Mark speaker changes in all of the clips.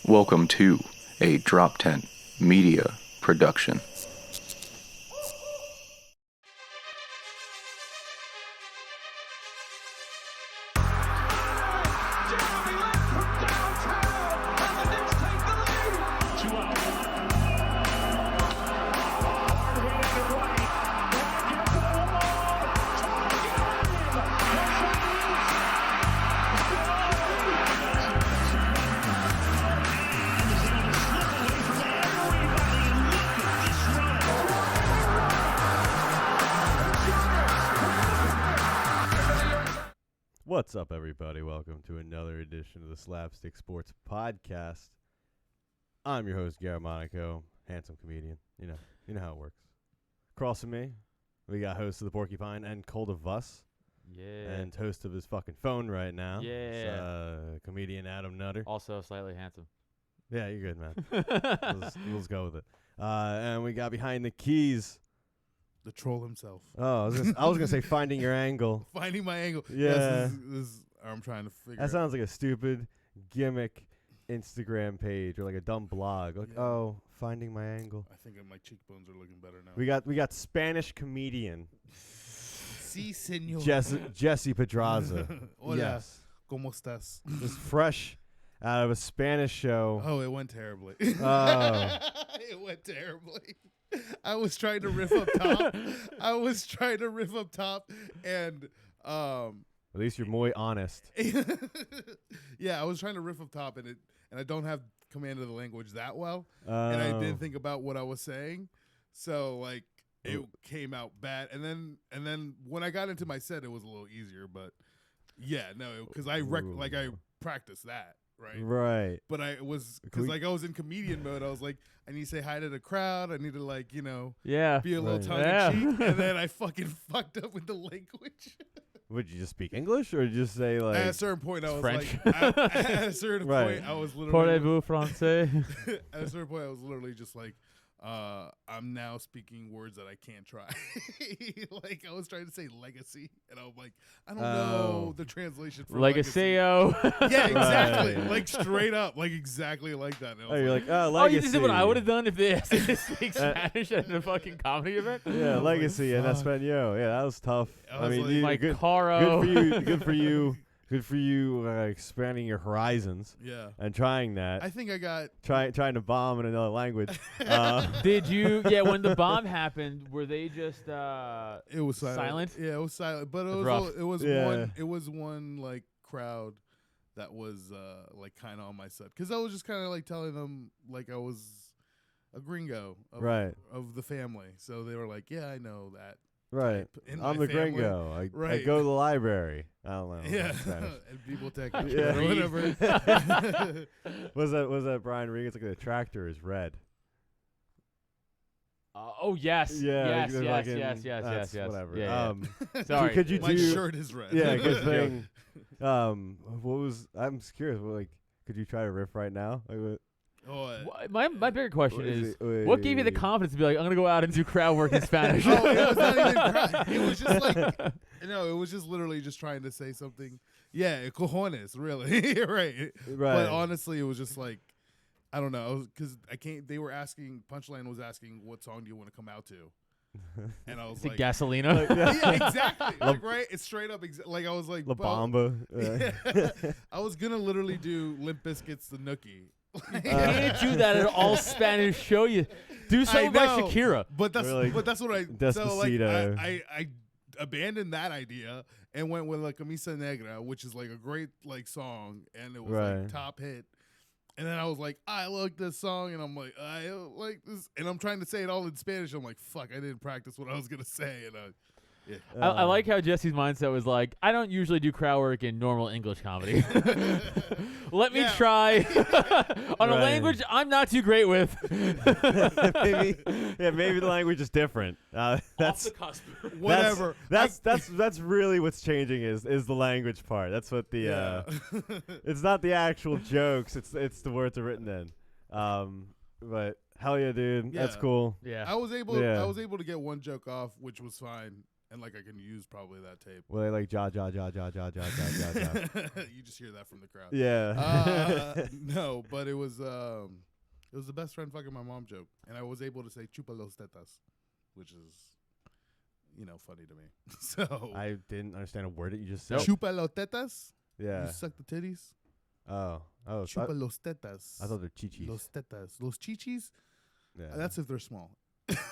Speaker 1: Welcome to a DropTent Media Production.
Speaker 2: What's up, everybody? Welcome to another edition of the Slapstick Sports Podcast. I'm your host, Garrett Monaco, handsome comedian. You know how it works. Across from me, we got host of the Porcupine and Cold of Us.
Speaker 3: Yeah.
Speaker 2: And host of his fucking phone right now.
Speaker 3: Yeah.
Speaker 2: Comedian Adam Nutter.
Speaker 3: Also slightly handsome.
Speaker 2: Yeah, you're good, man. let's go with it. And we got behind the keys.
Speaker 4: The troll himself.
Speaker 2: Oh, I was gonna say finding your angle.
Speaker 4: Finding my angle.
Speaker 2: Yeah.
Speaker 4: Yes, this is I'm trying to figure
Speaker 2: That sounds like a stupid gimmick Instagram page or like a dumb blog. Like,
Speaker 4: Yeah.
Speaker 2: oh, finding my angle.
Speaker 4: I think my cheekbones are looking better now.
Speaker 2: We got Spanish comedian
Speaker 4: Si, señor.
Speaker 2: Jesse Pedraza.
Speaker 4: Hola.
Speaker 2: Yes,
Speaker 4: ¿Cómo estás?
Speaker 2: just fresh out of a Spanish show.
Speaker 4: Oh, it went terribly.
Speaker 2: Oh.
Speaker 4: It went terribly. I was trying to riff up top. And
Speaker 2: At least you're muy honest.
Speaker 4: yeah, I was trying to riff up top, and I don't have command of the language that well, and I didn't think about what I was saying, so like it came out bad. And then when I got into my set, it was a little easier. But yeah, no, because I practiced that. Right. But I was because I was in comedian mode. I was like, I need to say hi to the crowd. I need to be a little tongue in cheek. And then I fucking fucked up with the language.
Speaker 2: Would you just speak English or just say like
Speaker 4: At a certain point, I was
Speaker 3: French.
Speaker 4: at a certain point, I was literally
Speaker 3: Parlez-vous français?
Speaker 4: At a certain point, I was literally just like, I'm now speaking words that I can't try. Like I was trying to say legacy, and I'm like, I don't know the translation for legacy.
Speaker 3: Legacio.
Speaker 4: Yeah, exactly.
Speaker 2: Right.
Speaker 4: Like straight up, like exactly like that. And I
Speaker 2: oh,
Speaker 4: was
Speaker 2: you're like,
Speaker 3: Oh,
Speaker 2: legacy.
Speaker 3: you just did what I would have done if they asked me to speak Spanish at a fucking comedy event?
Speaker 2: Yeah,
Speaker 4: was
Speaker 2: legacy
Speaker 4: like,
Speaker 2: and
Speaker 4: fuck.
Speaker 2: Espanol. Yeah, that was tough.
Speaker 4: I was like,
Speaker 2: you-
Speaker 3: My
Speaker 2: good,
Speaker 3: caro.
Speaker 2: good for you. Good for you expanding your horizons
Speaker 4: yeah.
Speaker 2: and trying that.
Speaker 4: I think I got.
Speaker 2: Trying to bomb in another language.
Speaker 3: Did you? Yeah, when the bomb happened, were they just
Speaker 4: It was silent.
Speaker 3: silent?
Speaker 4: Yeah, it was silent, but it was
Speaker 3: rough.
Speaker 4: it was one like crowd that was like kind of on my side, because I was just kind of like telling them like I was a gringo of the family, so they were like, yeah, I know that.
Speaker 2: Right.
Speaker 4: In
Speaker 2: I'm
Speaker 4: my
Speaker 2: the
Speaker 4: family.
Speaker 2: gringo. I
Speaker 4: Right.
Speaker 2: go to the library. I don't know.
Speaker 4: Yeah,
Speaker 2: Spanish.
Speaker 4: and people take it
Speaker 2: Yeah.
Speaker 4: or whatever.
Speaker 2: was that Brian Regan? It's like the tractor is red.
Speaker 3: Oh yes.
Speaker 2: Yeah.
Speaker 3: Yes.
Speaker 2: like,
Speaker 3: Yes.
Speaker 2: fucking-
Speaker 3: Yes. Yes.
Speaker 2: that's
Speaker 3: Yes.
Speaker 2: Whatever.
Speaker 3: Yeah, yeah. Sorry.
Speaker 2: Could you
Speaker 4: My
Speaker 2: do?
Speaker 4: shirt is red.
Speaker 2: Yeah. Good thing. What was? I'm just curious. Like, could you try to riff right now? Like, what?
Speaker 3: My bigger question
Speaker 2: What
Speaker 3: is,
Speaker 2: it?
Speaker 3: what gave you the confidence to be like, I'm gonna go out and do crowd work in Spanish?
Speaker 4: Oh, it was not even crowd. It was just like, no, it was just literally just trying to say something. Yeah, cojones, really, right. But honestly, it was just like, I don't know, because they were asking, Punchline was asking, what song do you want to come out to? And I was like,
Speaker 3: Gasolina.
Speaker 4: yeah, exactly. Like, right? It's straight up. Like, I was like,
Speaker 2: La Bamba.
Speaker 4: yeah. I was going to literally do Limp Bizkit's The Nookie.
Speaker 3: You can't do that at all Spanish show. You do something by
Speaker 4: know,
Speaker 3: Shakira.
Speaker 4: But that's
Speaker 2: Really?
Speaker 4: what I
Speaker 2: Despacito.
Speaker 4: so like I abandoned that idea and went with La Camisa Negra, which is like a great like song, and it was like top hit. And then I was like, I like this song, and I'm like, I like this, and I'm trying to say it all in Spanish. I'm like, fuck, I didn't practice what I was gonna say, and
Speaker 3: I like how Jesse's mindset was like, I don't usually do crowd work in normal English comedy. Let me try on a language I'm not too great with.
Speaker 2: maybe the language is different. That's
Speaker 3: Off the cusp.
Speaker 4: whatever.
Speaker 2: That's really what's changing is the language part. That's what the it's not the actual jokes. It's the words are written in. But hell yeah, dude, that's cool.
Speaker 3: Yeah.
Speaker 4: I was able to get one joke off, which was fine. and like I can use probably that tape.
Speaker 2: Well, they like ja.
Speaker 4: You just hear that from the crowd.
Speaker 2: Yeah.
Speaker 4: No, but it was the best friend fucking my mom joke, and I was able to say chupa los tetas, which is, funny to me. So
Speaker 2: I didn't understand a word that you just said.
Speaker 4: chupa los tetas.
Speaker 2: Yeah.
Speaker 4: You suck the titties.
Speaker 2: Oh.
Speaker 4: Chupa los tetas.
Speaker 2: I thought they're chichis.
Speaker 4: Los tetas. Los chichis.
Speaker 2: Yeah.
Speaker 4: That's if they're small.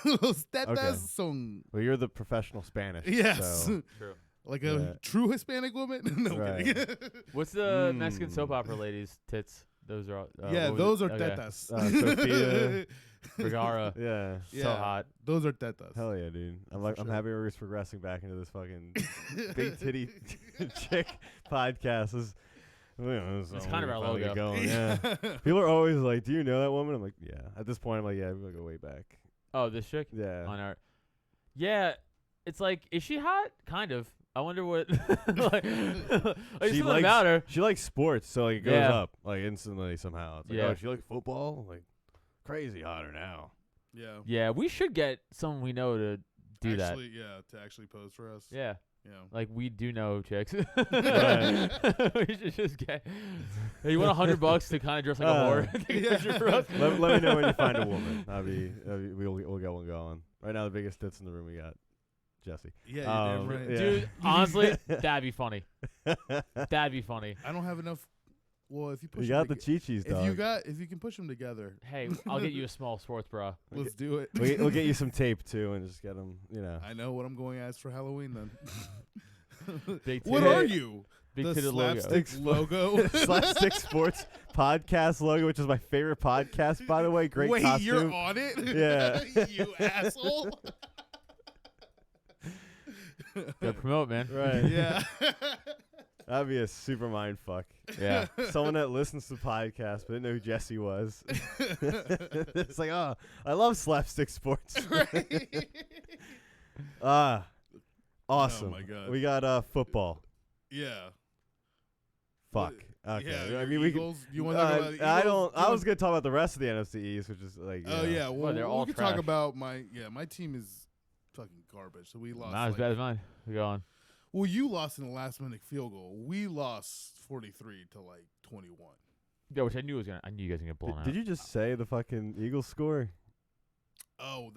Speaker 4: Los tetas
Speaker 2: Okay.
Speaker 4: son.
Speaker 2: Well, you're the professional Spanish.
Speaker 4: Yes.
Speaker 2: So.
Speaker 3: True.
Speaker 4: Like a true Hispanic woman? No
Speaker 2: Right.
Speaker 4: kidding.
Speaker 3: What's the Mexican soap opera ladies' tits? Those are
Speaker 4: those are
Speaker 3: okay.
Speaker 4: tetas.
Speaker 2: Sophia.
Speaker 3: Vergara.
Speaker 2: Yeah.
Speaker 3: So hot.
Speaker 4: Those are tetas.
Speaker 2: Hell yeah, dude. I'm
Speaker 4: For sure.
Speaker 2: happy we're progressing back into this fucking big titty chick podcast.
Speaker 3: It's kind of our logo.
Speaker 2: Going. Yeah. People are always like, "Do you know that woman?" I'm like, "Yeah." At this point, I'm like, "Yeah, we'll go way back."
Speaker 3: Oh, this chick?
Speaker 2: Yeah.
Speaker 3: On our. Yeah, it's like, is she hot? Kind of. I wonder what. like
Speaker 2: She
Speaker 3: something about her.
Speaker 2: She likes sports, so like it goes
Speaker 3: Yeah.
Speaker 2: up like instantly somehow. It's like,
Speaker 3: Yeah.
Speaker 2: oh, she likes football, like crazy hotter now.
Speaker 4: Yeah.
Speaker 3: Yeah, we should get someone we know to do that.
Speaker 4: To actually pose for us.
Speaker 3: Yeah.
Speaker 4: Yeah.
Speaker 3: Like, we do know chicks.
Speaker 2: Right.
Speaker 3: We should just get. Hey, you want $100 to kind of dress like a whore? Take a picture for us.
Speaker 2: Let me know when you find a woman. We'll get one going. Right now, the biggest tits in the room we got, Jesse.
Speaker 4: Yeah, you're damn right.
Speaker 2: Yeah.
Speaker 3: Dude, honestly, that'd be funny. That'd be funny.
Speaker 4: I don't have enough. Well, if you push
Speaker 2: You got the chichis, dog.
Speaker 4: if you can push them together,
Speaker 3: Hey, I'll get you a small sports bra.
Speaker 4: let's do it.
Speaker 2: We'll get you some tape too, and just get them.
Speaker 4: I know what I'm going as for Halloween then.
Speaker 3: Big
Speaker 4: What
Speaker 3: titty-
Speaker 4: are you?
Speaker 3: Big
Speaker 4: The
Speaker 3: titted logo.
Speaker 4: Slapstick logo.
Speaker 2: Slapstick Sports podcast logo, which is my favorite podcast, by the way. Great
Speaker 4: Wait,
Speaker 2: costume.
Speaker 4: you're on it?
Speaker 2: Yeah.
Speaker 4: You asshole.
Speaker 3: Gotta promote, man.
Speaker 2: Right.
Speaker 4: Yeah.
Speaker 2: That'd be a super mind fuck.
Speaker 3: Yeah.
Speaker 2: Someone that listens to the podcast but didn't know who Jesse was. It's like, oh, I love Slapstick Sports. Awesome.
Speaker 4: Oh my God.
Speaker 2: We got football.
Speaker 4: Yeah.
Speaker 2: Fuck. Okay.
Speaker 4: Yeah,
Speaker 2: I mean, we can,
Speaker 4: Eagles. You want to talk about the
Speaker 2: I
Speaker 4: Eagles?
Speaker 2: don't. I was gonna talk about the rest of the NFC East, which is like.
Speaker 4: Oh
Speaker 2: you know.
Speaker 4: yeah. Well,
Speaker 3: they're all
Speaker 4: we can
Speaker 3: trash.
Speaker 4: talk about my team is fucking garbage. So we lost.
Speaker 3: Not as bad as mine. Go on.
Speaker 4: Well, you lost in the last minute field goal. We lost 43 to like 21.
Speaker 3: Yeah, which I knew I knew you guys were gonna get blown out.
Speaker 2: Did you just say the fucking Eagles score?
Speaker 4: Oh,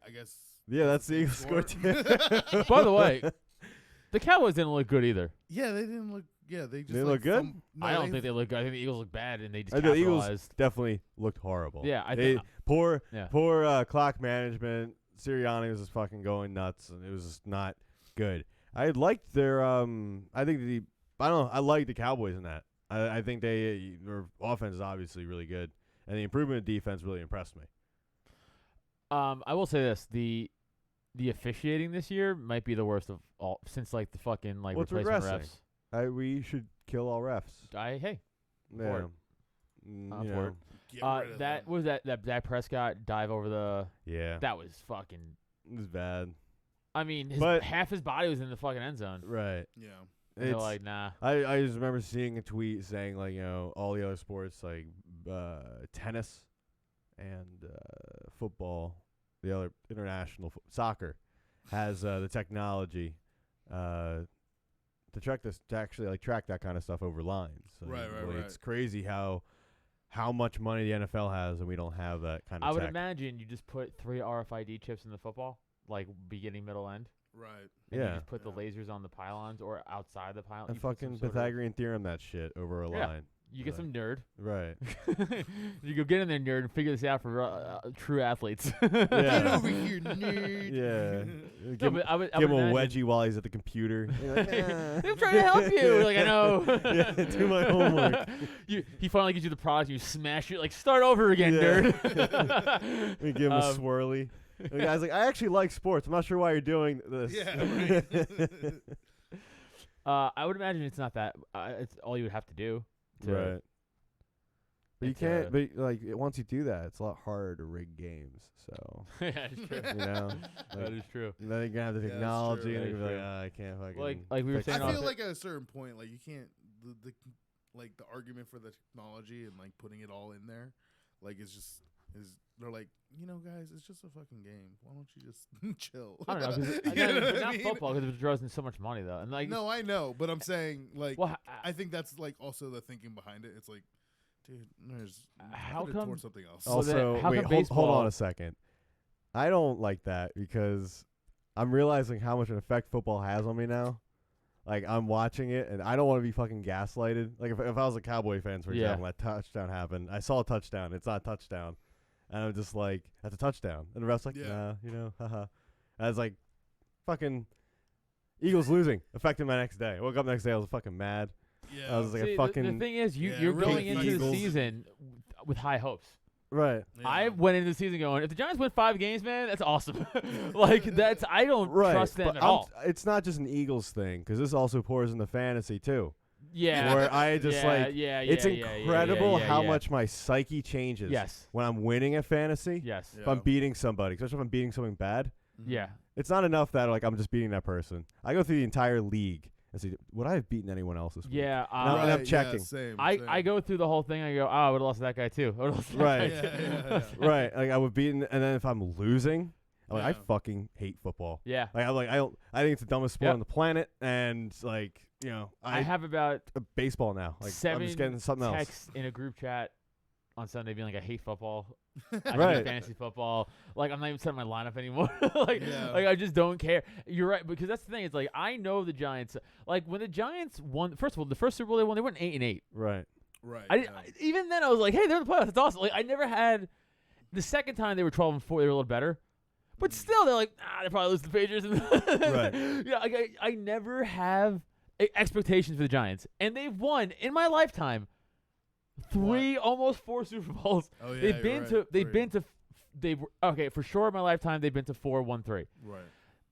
Speaker 4: I guess.
Speaker 2: Yeah, that's the Eagles score too.
Speaker 3: By the way, the Cowboys didn't look good either.
Speaker 4: Yeah, they didn't look. Yeah, they just.
Speaker 2: They
Speaker 4: like,
Speaker 2: look good?
Speaker 3: I don't think they look good. I think the Eagles look bad, and they just
Speaker 2: The Eagles
Speaker 3: capitalized.
Speaker 2: definitely looked horrible.
Speaker 3: Yeah, I
Speaker 2: They-
Speaker 3: think.
Speaker 2: poor
Speaker 3: Yeah.
Speaker 2: clock management. Sirianni was just fucking going nuts, and it was just not good. I liked their I think I like the Cowboys in that. I think their offense is obviously really good, and the improvement in defense really impressed me.
Speaker 3: I will say this: the officiating this year might be the worst of all since like the fucking like
Speaker 2: Well, it's
Speaker 3: replacement
Speaker 2: regressing.
Speaker 3: refs.
Speaker 2: We should kill all refs.
Speaker 3: Hey,
Speaker 2: Yeah.
Speaker 3: for it.
Speaker 2: Mm,
Speaker 3: I'm
Speaker 2: you
Speaker 3: for
Speaker 2: know.
Speaker 3: it.
Speaker 4: Get rid of
Speaker 3: That
Speaker 4: them.
Speaker 3: was that Dak Prescott dive over the.
Speaker 2: Yeah.
Speaker 3: That was fucking.
Speaker 2: It was bad.
Speaker 3: I mean,
Speaker 2: But-
Speaker 3: half his body was in the fucking end zone.
Speaker 2: Right.
Speaker 4: Yeah.
Speaker 3: And they're
Speaker 2: It's-
Speaker 3: like, nah.
Speaker 2: I just remember seeing a tweet saying like, all the other sports like tennis and football, the other international soccer has the technology to track this, to actually like track that kind of stuff over lines. So
Speaker 4: Right.
Speaker 2: It's crazy how much money the NFL has and we don't have that kind of
Speaker 3: I would
Speaker 2: tech.
Speaker 3: imagine you just put 3 RFID chips in the football, like beginning, middle, end.
Speaker 4: Right.
Speaker 3: And
Speaker 2: Yeah.
Speaker 3: You just put the lasers on the pylons or outside the pylon.
Speaker 2: And
Speaker 3: You put some
Speaker 2: fucking
Speaker 3: sort of-
Speaker 2: Pythagorean theorem that shit over a
Speaker 3: Yeah.
Speaker 2: line.
Speaker 3: You get some nerd.
Speaker 2: Right.
Speaker 3: You go get in there, nerd, and figure this out for true athletes.
Speaker 4: Get
Speaker 2: Yeah.
Speaker 4: over here, nerd.
Speaker 2: Yeah.
Speaker 3: No,
Speaker 2: Give
Speaker 3: but I would
Speaker 2: him a
Speaker 3: imagine-
Speaker 2: wedgie while he's at the computer. You're like,
Speaker 3: I'm trying to help you. Like, I know.
Speaker 2: Yeah, do my homework.
Speaker 3: He finally gives you the product, and you smash it. Like, start over again,
Speaker 2: Yeah.
Speaker 3: nerd.
Speaker 2: We give him a
Speaker 3: Um,
Speaker 2: swirly. The guy's like, I actually like sports. I'm not sure why you're doing this.
Speaker 4: Yeah, right.
Speaker 3: I would imagine it's not that. It's all you would have to do. To,
Speaker 2: Right. But you
Speaker 3: It's,
Speaker 2: can't. But like, once you do that, it's a lot harder to rig games. So
Speaker 3: yeah, it's true.
Speaker 2: you know,
Speaker 3: That
Speaker 2: like,
Speaker 3: is true.
Speaker 2: then you can have the
Speaker 4: Yeah, that's
Speaker 2: technology,
Speaker 4: true.
Speaker 2: and
Speaker 3: That
Speaker 2: you
Speaker 3: is
Speaker 2: can be like,
Speaker 3: true.
Speaker 2: I can't fucking.
Speaker 3: Like we were
Speaker 2: fix
Speaker 3: saying
Speaker 4: I
Speaker 3: off
Speaker 4: feel
Speaker 3: it-
Speaker 4: like at a certain point, like you can't the like the argument for the technology and like putting it all in there, like it's just is they're like, guys, it's just a fucking game. Why don't you just chill?
Speaker 3: I don't know. 'Cause not football because it draws in so much money though. And like,
Speaker 4: no, I know, but I'm saying like,
Speaker 3: well,
Speaker 4: I think that's like also the thinking behind it. It's like, dude, there's
Speaker 3: how
Speaker 4: put it
Speaker 3: come
Speaker 4: towards something else.
Speaker 3: Well, then
Speaker 2: Also,
Speaker 3: how
Speaker 2: wait,
Speaker 3: come
Speaker 2: hold
Speaker 3: baseball-
Speaker 2: on a second. I don't like that because I'm realizing how much an effect football has on me now. Like, I'm watching it, and I don't want to be fucking gaslighted. Like, if I was a Cowboy fan, for
Speaker 3: Yeah.
Speaker 2: example, that touchdown happened. I saw a touchdown. It's not a touchdown. And I'm just like, that's a touchdown. And the ref's like,
Speaker 4: Yeah.
Speaker 2: nah, haha. And I was like, fucking Eagles losing. Affected my next day. I woke up the next day, I was fucking mad.
Speaker 4: Yeah,
Speaker 2: I was like,
Speaker 3: See,
Speaker 2: a fucking...
Speaker 3: the thing is,
Speaker 4: Yeah,
Speaker 3: you're
Speaker 4: really
Speaker 3: going into the
Speaker 2: Eagles.
Speaker 3: season with high hopes.
Speaker 2: Right.
Speaker 4: yeah.
Speaker 3: I went into the season going, if the Giants win 5 games, man, that's awesome. I don't
Speaker 2: Right.
Speaker 3: trust them
Speaker 2: but
Speaker 3: at all.
Speaker 2: it's not just an Eagles thing, because this also pours into fantasy, too.
Speaker 3: Yeah.
Speaker 2: Where I just it's incredible how
Speaker 3: yeah.
Speaker 2: much my psyche changes
Speaker 3: Yes.
Speaker 2: when I'm winning at fantasy.
Speaker 3: Yes.
Speaker 4: Yeah.
Speaker 2: If I'm beating somebody, especially if I'm beating something bad,
Speaker 3: Yeah.
Speaker 2: it's not enough that like I'm just beating that person. I go through the entire league and see, would I have beaten anyone else this week?
Speaker 3: Yeah.
Speaker 2: And I'm
Speaker 4: Right,
Speaker 2: checking.
Speaker 4: Yeah, same,
Speaker 3: I
Speaker 4: same.
Speaker 3: go through the whole thing. I go, oh, I would have lost to that guy too. I would've lost to that
Speaker 2: Right.
Speaker 3: guy
Speaker 4: Yeah,
Speaker 3: too.
Speaker 4: yeah, yeah.
Speaker 2: Right. Like I would beat, and then if I'm losing, I'm like, I
Speaker 4: Yeah.
Speaker 2: fucking hate football.
Speaker 3: Yeah.
Speaker 2: Like I think it's the dumbest sport
Speaker 3: Yep.
Speaker 2: on the planet, and like
Speaker 3: I have about
Speaker 2: baseball now. Like
Speaker 3: 7
Speaker 2: I'm just getting something else.
Speaker 3: texts in a group chat on Sunday being like, I hate football. I
Speaker 2: Right.
Speaker 3: hate fantasy football. Like, I'm not even setting my lineup anymore. like,
Speaker 4: Yeah.
Speaker 3: like, I just don't care. You're right, because that's the thing. It's like, I know the Giants. Like, when the Giants won, first of all, the first Super Bowl they won, they went 8-8.
Speaker 2: Right.
Speaker 4: Right.
Speaker 3: I even then, I was like, hey, they're in the playoffs. That's awesome. Like, I never had the second time they were 12-4, they were a little better. But still, they're like, they probably lose to the Patriots.
Speaker 2: Right.
Speaker 3: Yeah, like, I never have expectations for the Giants. And they've won, in my lifetime, 3, almost 4 Super Bowls.
Speaker 4: Oh yeah.
Speaker 3: They've been to, okay, for sure in my lifetime, they've been to 4, 1, 3.
Speaker 4: Right.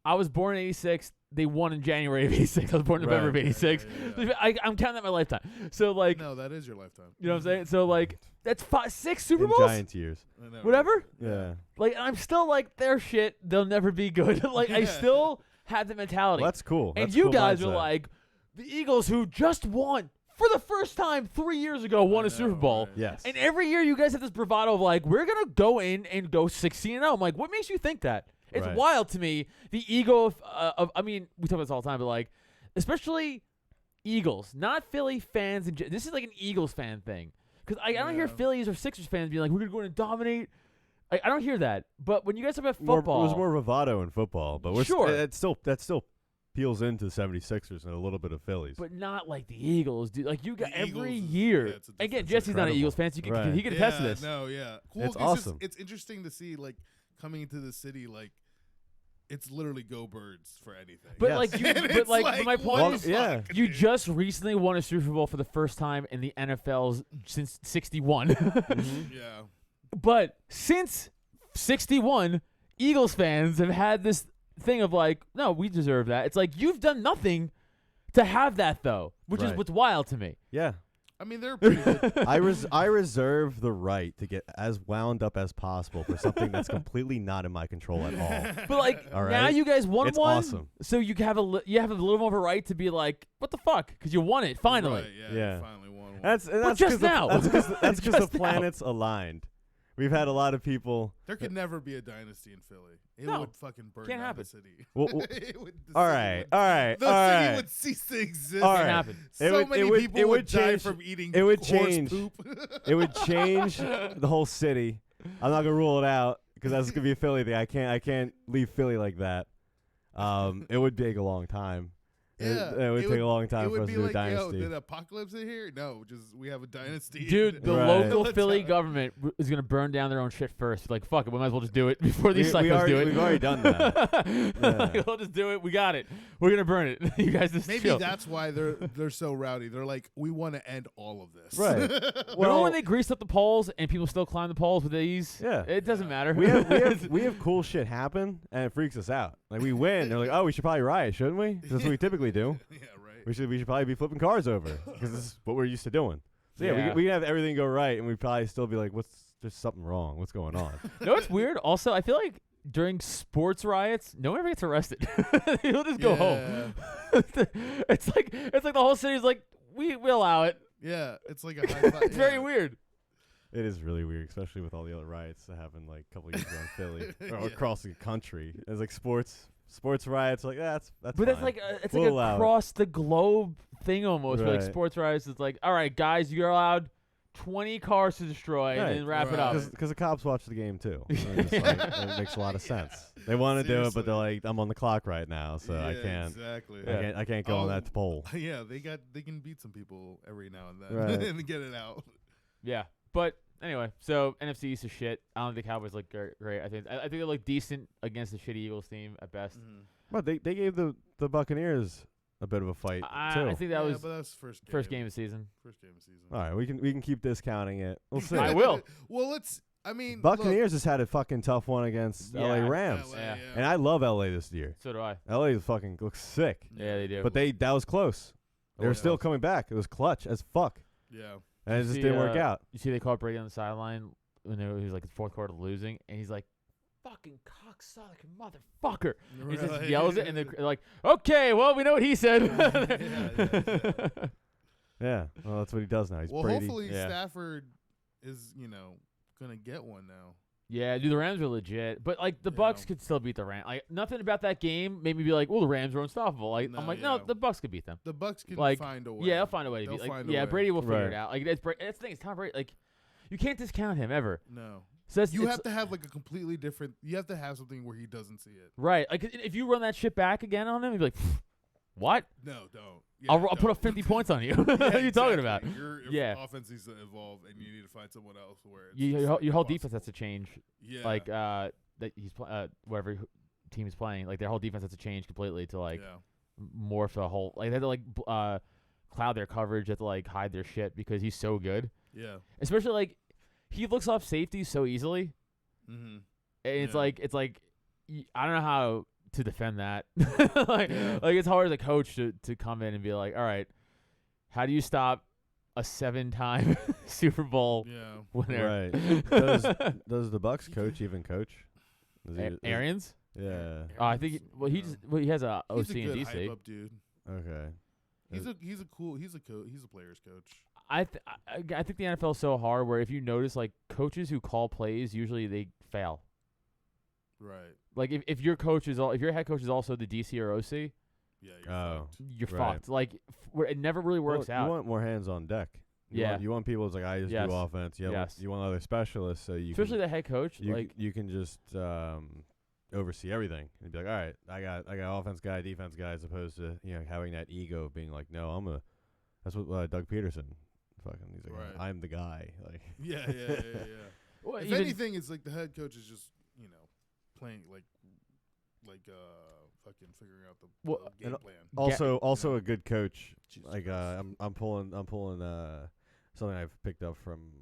Speaker 3: I was born in 86. They won in January of 86. I was born in November of
Speaker 2: Right.
Speaker 3: 86.
Speaker 4: Yeah.
Speaker 3: I'm counting that my lifetime. So, like,
Speaker 4: No, that is your lifetime.
Speaker 3: you know what I'm saying? So, like, that's 6 Super
Speaker 2: In
Speaker 3: Bowls?
Speaker 2: Giants years.
Speaker 4: I know, right?
Speaker 3: Whatever?
Speaker 2: Yeah.
Speaker 3: Like, I'm still like, they're shit. They'll never be good. Like, I
Speaker 4: Yeah.
Speaker 3: still have the mentality.
Speaker 2: Well, that's cool.
Speaker 3: and
Speaker 2: That's
Speaker 3: you
Speaker 2: cool
Speaker 3: guys
Speaker 2: mindset.
Speaker 3: are like, the Eagles who just won for the first time 3 years ago won
Speaker 4: I
Speaker 3: a Super
Speaker 4: know,
Speaker 3: Bowl.
Speaker 4: right.
Speaker 2: Yes.
Speaker 3: And every year you guys have this bravado of like, we're going to go in and go 16-0. I'm like, what makes you think that? It's
Speaker 2: Right.
Speaker 3: wild to me. The ego of, I mean, we talk about this all the time, but like, especially Eagles, not Philly fans. This is like an Eagles fan thing. Because I don't hear
Speaker 4: Yeah.
Speaker 3: Phillies or Sixers fans being like, we're going to go in and dominate. I don't hear that. But when you guys talk about
Speaker 2: More,
Speaker 3: football.
Speaker 2: it was more bravado in football, but we're
Speaker 3: Sure.
Speaker 2: that still peels into the 76ers and a little bit of Phillies.
Speaker 3: But not like the Eagles, dude. Like you got
Speaker 4: The
Speaker 3: every
Speaker 4: Eagles,
Speaker 3: year.
Speaker 4: yeah, it's a
Speaker 3: Again,
Speaker 4: difference.
Speaker 3: Jesse's not an
Speaker 2: Incredible.
Speaker 3: Eagles fan, so
Speaker 2: Right.
Speaker 3: he can attest to
Speaker 4: Yeah,
Speaker 3: this.
Speaker 4: No, yeah. Cool.
Speaker 2: It's
Speaker 4: just-
Speaker 2: awesome.
Speaker 4: it's interesting to see like coming into the city like it's literally go Birds for anything.
Speaker 3: But
Speaker 2: Yes.
Speaker 3: like,
Speaker 4: And
Speaker 3: but
Speaker 4: it's
Speaker 3: like,
Speaker 4: like,
Speaker 3: my
Speaker 4: what
Speaker 3: point
Speaker 2: Well,
Speaker 3: is,
Speaker 4: the
Speaker 2: yeah.
Speaker 4: fuck,
Speaker 3: you
Speaker 4: dude?
Speaker 3: just recently won a Super Bowl for the first time in the NFL's since '61.
Speaker 4: Yeah.
Speaker 3: But since '61, Eagles fans have had this thing of like, no, we deserve that. It's like you've done nothing to have that though, which is
Speaker 2: Right.
Speaker 3: what's wild to me.
Speaker 2: yeah.
Speaker 4: I mean, they're pretty good.
Speaker 2: I reserve the right to get as wound up as possible for something that's completely not in my control at all.
Speaker 3: But like
Speaker 2: All
Speaker 3: now
Speaker 2: right.
Speaker 3: you guys won
Speaker 2: It's
Speaker 3: one,
Speaker 2: awesome.
Speaker 3: so you have a little more of a right to be like, what the fuck? Because you won it finally.
Speaker 4: Right, yeah.
Speaker 2: Yeah.
Speaker 4: You finally won one.
Speaker 2: That's
Speaker 3: just
Speaker 2: 'cause
Speaker 3: now.
Speaker 2: That's because
Speaker 3: Just
Speaker 2: the
Speaker 3: now.
Speaker 2: planets aligned. We've had a lot of people.
Speaker 4: There could never be a dynasty in Philly. It
Speaker 3: No,
Speaker 4: would fucking burn
Speaker 3: can't
Speaker 4: down
Speaker 3: happen.
Speaker 4: the city.
Speaker 2: Well,
Speaker 4: It would- the
Speaker 2: all
Speaker 4: city
Speaker 2: right,
Speaker 4: would-
Speaker 2: all right,
Speaker 4: The
Speaker 2: all
Speaker 4: city
Speaker 2: right.
Speaker 4: would cease to exist.
Speaker 2: All
Speaker 3: Can't
Speaker 2: right.
Speaker 3: happen.
Speaker 4: So many people
Speaker 2: it
Speaker 4: would die
Speaker 2: change-
Speaker 4: from eating
Speaker 2: it would
Speaker 4: horse
Speaker 2: change.
Speaker 4: poop.
Speaker 2: It would change the whole city. I'm not gonna rule it out because that's gonna be a Philly thing. I can't leave Philly like that. It would take a long time. It would take a long time
Speaker 4: It
Speaker 2: for
Speaker 4: would
Speaker 2: us
Speaker 4: be
Speaker 2: to do a
Speaker 4: like,
Speaker 2: dynasty.
Speaker 4: yo, did apocalypse in here? No, just we have a dynasty.
Speaker 3: Dude, the
Speaker 2: Right.
Speaker 3: local
Speaker 4: Let's
Speaker 3: Philly
Speaker 4: have-
Speaker 3: government is going to burn down their own shit first. Like, fuck it, we might as well just do it before these psychos do it.
Speaker 2: We've already done that.
Speaker 3: Like, we'll just do it. We got it. We're going to burn it. You guys just
Speaker 4: Maybe
Speaker 3: chill.
Speaker 4: that's why they're so rowdy. They're like, we want to end all of this.
Speaker 2: Right.
Speaker 3: Remember
Speaker 2: Well,
Speaker 3: when they greased up the poles and people still climb the poles with ease?
Speaker 2: Yeah.
Speaker 3: It doesn't matter.
Speaker 2: we have cool shit happen and it freaks us out. Like we win, they're like, oh, we should probably riot, shouldn't we? That's what we typically do.
Speaker 4: Yeah, right.
Speaker 2: We should probably be flipping cars over because this is what we're used to doing. So yeah,
Speaker 3: Yeah.
Speaker 2: we can have everything go right, and we'd probably still be like, there's something wrong. What's going on?
Speaker 3: You know what's weird? Also, I feel like during sports riots, no one ever gets arrested. They'll just go home. It's like the whole city's like, we allow it.
Speaker 4: Yeah, it's like a high five.
Speaker 3: It's very weird.
Speaker 2: It is really weird, especially with all the other riots that happened like a couple years ago in Philly or across the country. It's like sports riots. Like that's. But
Speaker 3: that's
Speaker 2: fine.
Speaker 3: like it's
Speaker 2: We'll
Speaker 3: like across the globe thing almost. Where, like
Speaker 2: Right.
Speaker 3: sports riots, it's like, all right, guys, you're allowed 20 cars to destroy and then wrap it up.
Speaker 2: Because the cops watch the game too. And it's like, it makes a lot of sense. They want to do it, but they're like, I'm on the clock right now, so I can't.
Speaker 4: Exactly.
Speaker 2: I can't go on that poll.
Speaker 4: Yeah, they can beat some people every now and then
Speaker 2: Right.
Speaker 4: and get it out.
Speaker 3: Yeah, but anyway, so NFC East is shit. I don't think the Cowboys look great. I think they look decent against the shitty Eagles team at best.
Speaker 2: But they gave the Buccaneers a bit of a fight too.
Speaker 3: I think that was
Speaker 4: but that's first
Speaker 3: game of the season.
Speaker 4: First game of the season.
Speaker 2: All right, we can keep discounting it. We'll see.
Speaker 3: I will.
Speaker 4: Well, look,
Speaker 2: Buccaneers has had a fucking tough one against LA Rams,
Speaker 4: LA,
Speaker 3: Yeah.
Speaker 2: and I love LA this year.
Speaker 3: So do I.
Speaker 2: LA fucking looks sick,
Speaker 3: Yeah, they do.
Speaker 2: but that was close. They were
Speaker 4: Yeah.
Speaker 2: still coming back. It was clutch as fuck,
Speaker 4: Yeah.
Speaker 2: and it
Speaker 3: You
Speaker 2: just
Speaker 3: see,
Speaker 2: didn't work out.
Speaker 3: You see, they caught Brady on the sideline when he was like the fourth quarter losing, and he's like, "Fucking cocksucker, motherfucker!" He just
Speaker 4: Right.
Speaker 3: yells it, and they're like, "Okay, well, we know what he said."
Speaker 4: Yeah.
Speaker 2: Yeah, well, that's what he does now. He's
Speaker 4: Well,
Speaker 2: Brady.
Speaker 4: hopefully
Speaker 3: Yeah.
Speaker 4: Stafford is gonna get one now.
Speaker 3: Yeah, dude, the Rams are legit, but like the
Speaker 4: Yeah.
Speaker 3: Bucks could still beat the Rams. Like nothing about that game made me be like, "Well, the Rams are unstoppable." Like
Speaker 4: No,
Speaker 3: I'm like,
Speaker 4: yeah.
Speaker 3: "No, the Bucks could beat them."
Speaker 4: The Bucks can
Speaker 3: Like,
Speaker 4: find a way.
Speaker 3: Yeah, they'll find a way to
Speaker 4: They'll
Speaker 3: beat. Like,
Speaker 4: find a
Speaker 3: yeah,
Speaker 4: way.
Speaker 3: Brady will figure
Speaker 2: Right.
Speaker 3: it out. Like that's the thing. It's Tom Brady. Like you can't discount him ever.
Speaker 4: No.
Speaker 3: So that's,
Speaker 4: You
Speaker 3: it's-
Speaker 4: have to have like a completely different. You have to have something where he doesn't see it.
Speaker 3: right. Like if you run that shit back again on him, he'd be like, "What?
Speaker 4: No, don't. Yeah,
Speaker 3: I'll put
Speaker 4: don't.
Speaker 3: up 50 points on you."
Speaker 4: Yeah,
Speaker 3: What are you talking about?
Speaker 4: exactly. Your
Speaker 3: Yeah.
Speaker 4: offense needs to evolve, and you need to find someone else where it's
Speaker 3: Your
Speaker 4: just,
Speaker 3: whole-
Speaker 4: like,
Speaker 3: your whole
Speaker 4: impossible.
Speaker 3: defense has to change.
Speaker 4: Yeah.
Speaker 3: Like that he's whatever team he's playing. Like their whole defense has to change completely to like
Speaker 4: yeah.
Speaker 3: morph the whole. Like they had to like cloud their coverage. They have to like hide their shit because he's so good.
Speaker 4: Yeah.
Speaker 3: Especially like he looks off safety so easily.
Speaker 4: Mm-hmm.
Speaker 3: And it's
Speaker 4: Yeah.
Speaker 3: like I don't know how to defend that. like
Speaker 4: Yeah.
Speaker 3: like it's hard as a coach to come in and be like, all right, how do you stop a 7-time Super Bowl
Speaker 4: Yeah.
Speaker 3: winner?
Speaker 2: Right. Does the Bucks coach even coach?
Speaker 3: Arians?
Speaker 2: Yeah.
Speaker 3: Oh, I think he has a OC
Speaker 4: He's a
Speaker 3: and
Speaker 4: good
Speaker 3: DC.
Speaker 4: hype up dude.
Speaker 2: Okay.
Speaker 4: He's a player's coach.
Speaker 3: I think the NFL is so hard where if you notice like coaches who call plays usually they fail.
Speaker 4: Right.
Speaker 3: Like if your head coach is also the DC or OC,
Speaker 4: Yeah. You're
Speaker 2: Oh.
Speaker 4: fucked.
Speaker 3: you're
Speaker 2: Right.
Speaker 3: fucked. Like it never really works
Speaker 2: You
Speaker 3: out.
Speaker 2: want more hands on deck.
Speaker 3: Yeah.
Speaker 2: You want people who's like, I just
Speaker 3: Yes.
Speaker 2: do offense. You
Speaker 3: Yes.
Speaker 2: You want other specialists so you
Speaker 3: Especially
Speaker 2: can,
Speaker 3: the head coach.
Speaker 2: you can just oversee everything and be like, all right, I got offense guy, defense guy, as opposed to having that ego of being like, no, that's what Doug Peterson fucking. He's like,
Speaker 4: Right.
Speaker 2: I'm the guy. Like,
Speaker 4: Yeah.
Speaker 3: well,
Speaker 4: If
Speaker 3: even-
Speaker 4: anything, it's like the head coach is just playing like fucking figuring out the
Speaker 3: Well,
Speaker 4: game
Speaker 2: and
Speaker 4: plan.
Speaker 2: also a good coach.
Speaker 4: Jesus
Speaker 2: Like
Speaker 4: Christ.
Speaker 2: I'm pulling something I've picked up from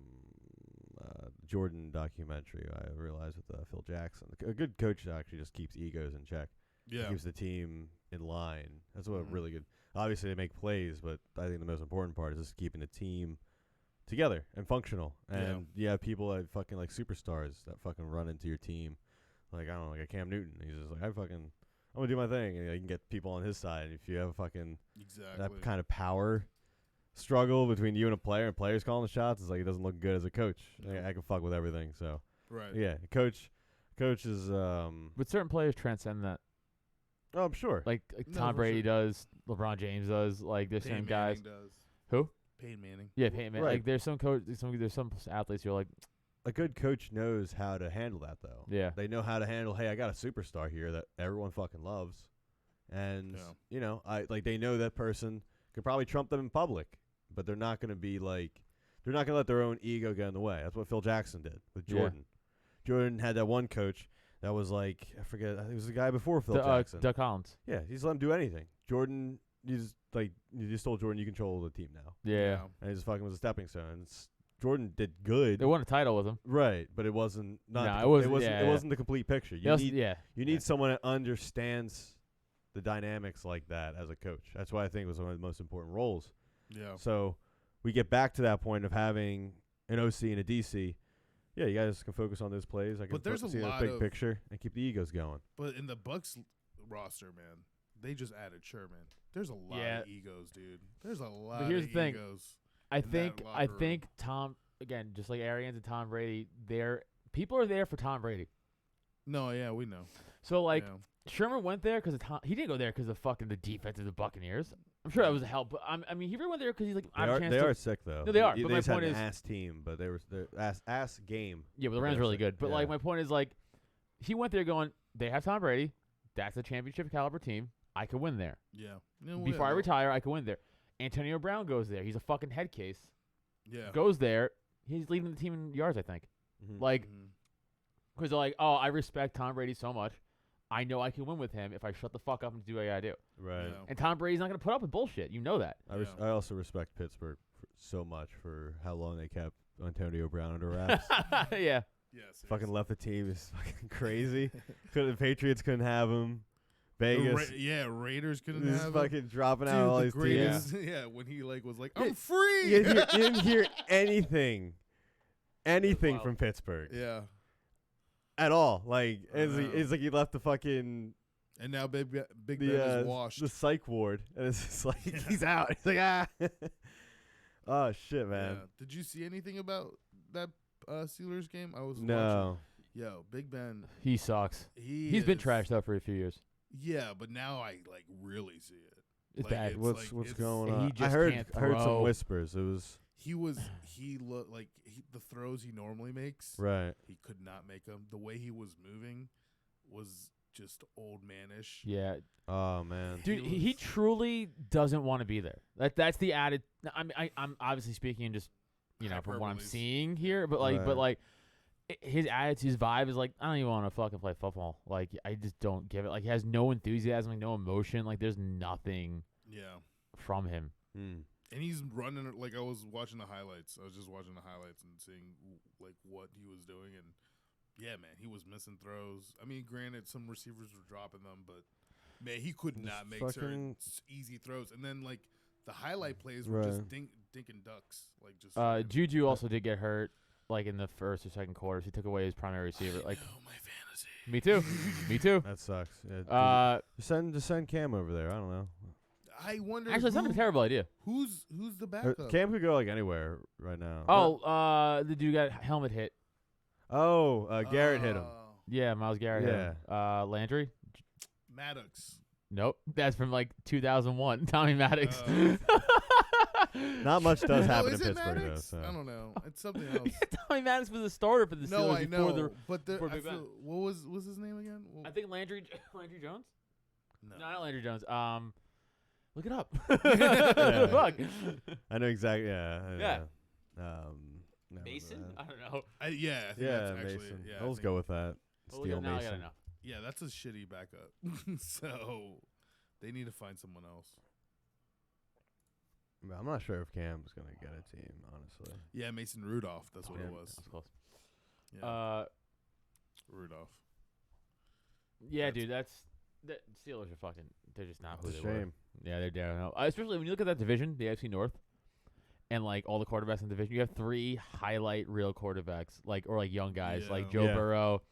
Speaker 2: Jordan documentary. I realized with Phil Jackson, a good coach actually just keeps egos in check.
Speaker 4: Yeah.
Speaker 2: Keeps the team in line. That's what
Speaker 4: Mhm.
Speaker 2: really good. Obviously, they make plays, but I think the most important part is just keeping the team together and functional. And you have people that fucking like superstars that fucking run into your team. Like, I don't know, like a Cam Newton. He's just like, I'm gonna do my thing. And you can get people on his side. If you have a fucking
Speaker 4: Exactly.
Speaker 2: that kind of power struggle between you and a player, and players calling the shots, it's like it doesn't look good as a coach.
Speaker 4: No.
Speaker 2: I can fuck with everything. So
Speaker 4: Right.
Speaker 2: yeah, coach is
Speaker 3: but certain players transcend that.
Speaker 2: oh, I'm sure.
Speaker 3: Like
Speaker 4: No,
Speaker 3: Tom
Speaker 4: for
Speaker 3: Brady
Speaker 4: sure.
Speaker 3: does, LeBron James does. Like there's
Speaker 4: Peyton
Speaker 3: some guys.
Speaker 4: Manning does.
Speaker 3: Who?
Speaker 4: Peyton Manning.
Speaker 3: Yeah, Peyton Manning.
Speaker 2: Right.
Speaker 3: Like there's some athletes who are like,
Speaker 2: A good coach knows how to handle that, though.
Speaker 3: yeah,
Speaker 2: They know how to handle, hey, I got a superstar here that everyone fucking loves. And, they know that person could probably trump them in public, but they're not going to be like, they're not going to let their own ego get in the way. That's what Phil Jackson did with
Speaker 3: Yeah.
Speaker 2: Jordan. Jordan had that one coach that was like, I forget, I think it was the guy before Phil Jackson.
Speaker 3: Doug Collins.
Speaker 2: Yeah, he just let him do anything. Jordan, you just told Jordan, you control the team now.
Speaker 3: Yeah.
Speaker 2: And he just fucking was a stepping stone. And Jordan did good.
Speaker 3: They won a title with him.
Speaker 2: Right, but it wasn't.
Speaker 3: No, it wasn't
Speaker 2: the complete picture.
Speaker 3: They also- yeah.
Speaker 2: You need someone that understands the dynamics like that as a coach. That's why I think it was one of the most important roles.
Speaker 4: Yeah.
Speaker 2: So we get back to that point of having an OC and a DC. Yeah, you guys can focus on those plays. I can
Speaker 4: But there's a
Speaker 2: see the
Speaker 4: lot
Speaker 2: big
Speaker 4: of-
Speaker 2: picture and keep the egos going.
Speaker 4: But in the Bucks roster, man, they just added Sherman. There's a lot
Speaker 3: Yeah.
Speaker 4: of egos, dude. There's a lot
Speaker 3: But here's
Speaker 4: of
Speaker 3: the thing.
Speaker 4: egos.
Speaker 3: I
Speaker 4: in that
Speaker 3: think
Speaker 4: locker room.
Speaker 3: Tom again, just like Arians and Tom Brady, people are there for Tom Brady.
Speaker 4: No, yeah, we know.
Speaker 3: So like
Speaker 4: Yeah.
Speaker 3: Sherman went there because he didn't go there because of fucking the defense of the Buccaneers. I'm sure that was a help, but I mean, he really went there because he's like,
Speaker 2: They are sick though.
Speaker 3: No, they are.
Speaker 2: They
Speaker 3: But my
Speaker 2: just had
Speaker 3: point
Speaker 2: an
Speaker 3: is,
Speaker 2: ass team, but they're ass game.
Speaker 3: yeah, but the
Speaker 2: But
Speaker 3: Rams
Speaker 2: they're
Speaker 3: are really
Speaker 2: sick.
Speaker 3: good. But
Speaker 2: Yeah.
Speaker 3: like, my point is like, he went there going, they have Tom Brady. That's a championship caliber team. I could win there.
Speaker 4: Yeah.
Speaker 3: Before I retire, I could win there. Antonio Brown goes there. He's a fucking head case.
Speaker 4: Yeah.
Speaker 3: Goes there. He's leading the team in yards, I think.
Speaker 2: Mhm.
Speaker 3: Like,
Speaker 4: Mhm.
Speaker 3: because they're like, oh, I respect Tom Brady so much. I know I can win with him if I shut the fuck up and do what I gotta do.
Speaker 2: Right.
Speaker 4: Yeah.
Speaker 3: And Tom Brady's not gonna put up with bullshit. You know that.
Speaker 2: I
Speaker 4: Yeah.
Speaker 2: I also respect Pittsburgh so much for how long they kept Antonio Brown under wraps.
Speaker 3: Yeah.
Speaker 4: Yes.
Speaker 2: Fucking left the team is fucking crazy. The Patriots couldn't have him. Vegas.
Speaker 4: Raiders couldn't
Speaker 2: He's
Speaker 4: have
Speaker 2: fucking dropping
Speaker 4: Dude,
Speaker 2: out all
Speaker 4: the
Speaker 2: these teams.
Speaker 4: greatest. Yeah, when he like was like, I'm
Speaker 2: Yeah,
Speaker 4: free.
Speaker 2: You didn't hear anything
Speaker 3: Wow.
Speaker 2: from Pittsburgh
Speaker 4: Yeah.
Speaker 2: at all. Like
Speaker 4: know.
Speaker 2: it's like he left the fucking
Speaker 4: And now Big Ben
Speaker 2: the
Speaker 4: is washed.
Speaker 2: the psych ward, and it's just like he's out. He's like oh shit, man.
Speaker 4: Yeah. Did you see anything about that Steelers game? I was watching.
Speaker 2: No.
Speaker 4: Yo, Big Ben.
Speaker 3: He sucks.
Speaker 4: He's
Speaker 3: Been trashed though for a few years.
Speaker 4: Yeah, but now I like really see it.
Speaker 3: It's
Speaker 4: Like,
Speaker 3: bad.
Speaker 4: it's
Speaker 2: What's
Speaker 4: like-
Speaker 2: going
Speaker 3: he
Speaker 2: on?
Speaker 3: just
Speaker 2: I heard
Speaker 3: can't
Speaker 2: some
Speaker 3: throw.
Speaker 2: whispers. It was
Speaker 4: He looked like the throws he normally makes.
Speaker 2: right.
Speaker 4: He could not make them. The way he was moving was just old manish.
Speaker 3: Yeah,
Speaker 2: Oh man.
Speaker 3: dude,
Speaker 4: He
Speaker 3: he
Speaker 4: was-
Speaker 3: truly doesn't want to be there. That's the added. I'm obviously speaking just from what I'm
Speaker 4: Hyperboles.
Speaker 3: seeing here, but like,
Speaker 2: Right.
Speaker 3: his attitude, his vibe is like, I don't even want to fucking play football. Like, I just don't give it. Like, he has no enthusiasm, like no emotion. Like, there's nothing
Speaker 4: Yeah.
Speaker 3: from him.
Speaker 2: Hmm.
Speaker 4: And he's running like I was watching the highlights. I was just watching the highlights and seeing like what he was doing, and yeah, man, he was missing throws. I mean, granted, some receivers were dropping them, but man, he could
Speaker 2: Just
Speaker 4: not make
Speaker 2: fucking-
Speaker 4: certain easy throws. And then like the highlight plays were just
Speaker 2: Right.
Speaker 4: dinking ducks, like just. fucking-
Speaker 3: Juju also did get hurt, like in the first or second quarters. He took away his primary receiver.
Speaker 4: I
Speaker 3: Like,
Speaker 4: know, my fantasy.
Speaker 3: me too, me too.
Speaker 2: That sucks. Yeah,
Speaker 3: Uh,
Speaker 2: just send Cam over there. I don't know.
Speaker 4: I wonder.
Speaker 3: actually, it's not a
Speaker 4: who-
Speaker 3: terrible idea.
Speaker 4: Who's the backup?
Speaker 2: Cam could go like anywhere right now.
Speaker 3: Oh, the dude got helmet hit.
Speaker 2: Oh, Garrett hit him.
Speaker 3: Yeah, Miles Garrett. hit him. Landry.
Speaker 4: Maddox.
Speaker 3: Nope, that's from like 2001. Tommy Maddox.
Speaker 2: Not much does happen
Speaker 4: Oh, is
Speaker 2: in
Speaker 4: it
Speaker 2: Pittsburgh
Speaker 4: Maddox?
Speaker 2: though. So.
Speaker 4: I don't know. It's something else.
Speaker 3: Tommy Maddox was a starter for the Steelers
Speaker 4: No, I
Speaker 3: before
Speaker 4: know.
Speaker 3: the.
Speaker 4: But
Speaker 3: before
Speaker 4: I
Speaker 3: Big Ben.
Speaker 4: feel, what was his name again?
Speaker 3: I think Landry Jones.
Speaker 4: No.
Speaker 3: No, not Landry Jones. Look it up.
Speaker 2: Yeah.
Speaker 3: Fuck.
Speaker 2: I know exactly. Yeah.
Speaker 3: Yeah.
Speaker 2: No,
Speaker 3: Mason?
Speaker 2: no.
Speaker 3: I don't know.
Speaker 4: I think
Speaker 2: Yeah,
Speaker 4: that's actually.
Speaker 2: Mason.
Speaker 4: Yeah,
Speaker 2: I'll
Speaker 4: I
Speaker 2: just
Speaker 4: think-
Speaker 2: go with that.
Speaker 3: Well,
Speaker 2: Steal
Speaker 3: now I
Speaker 2: Mason.
Speaker 3: gotta know.
Speaker 4: Yeah, that's a shitty backup. So they need to find someone else.
Speaker 2: I'm not sure if Cam's gonna get a team, honestly.
Speaker 4: Yeah, Mason Rudolph. That's what
Speaker 3: Yeah,
Speaker 4: it was.
Speaker 3: That's close.
Speaker 4: Yeah, Rudolph.
Speaker 3: Yeah,
Speaker 4: That's-
Speaker 3: dude, the Steelers are fucking. They're just not who
Speaker 2: It's a
Speaker 3: they were.
Speaker 2: shame.
Speaker 3: Yeah, they're down. Especially when you look at that division, the AFC North, and like all the quarterbacks in the division. You have 3 highlight real quarterbacks, or young guys, like
Speaker 4: Yeah.
Speaker 3: Joe
Speaker 2: Yeah.
Speaker 3: Burrow,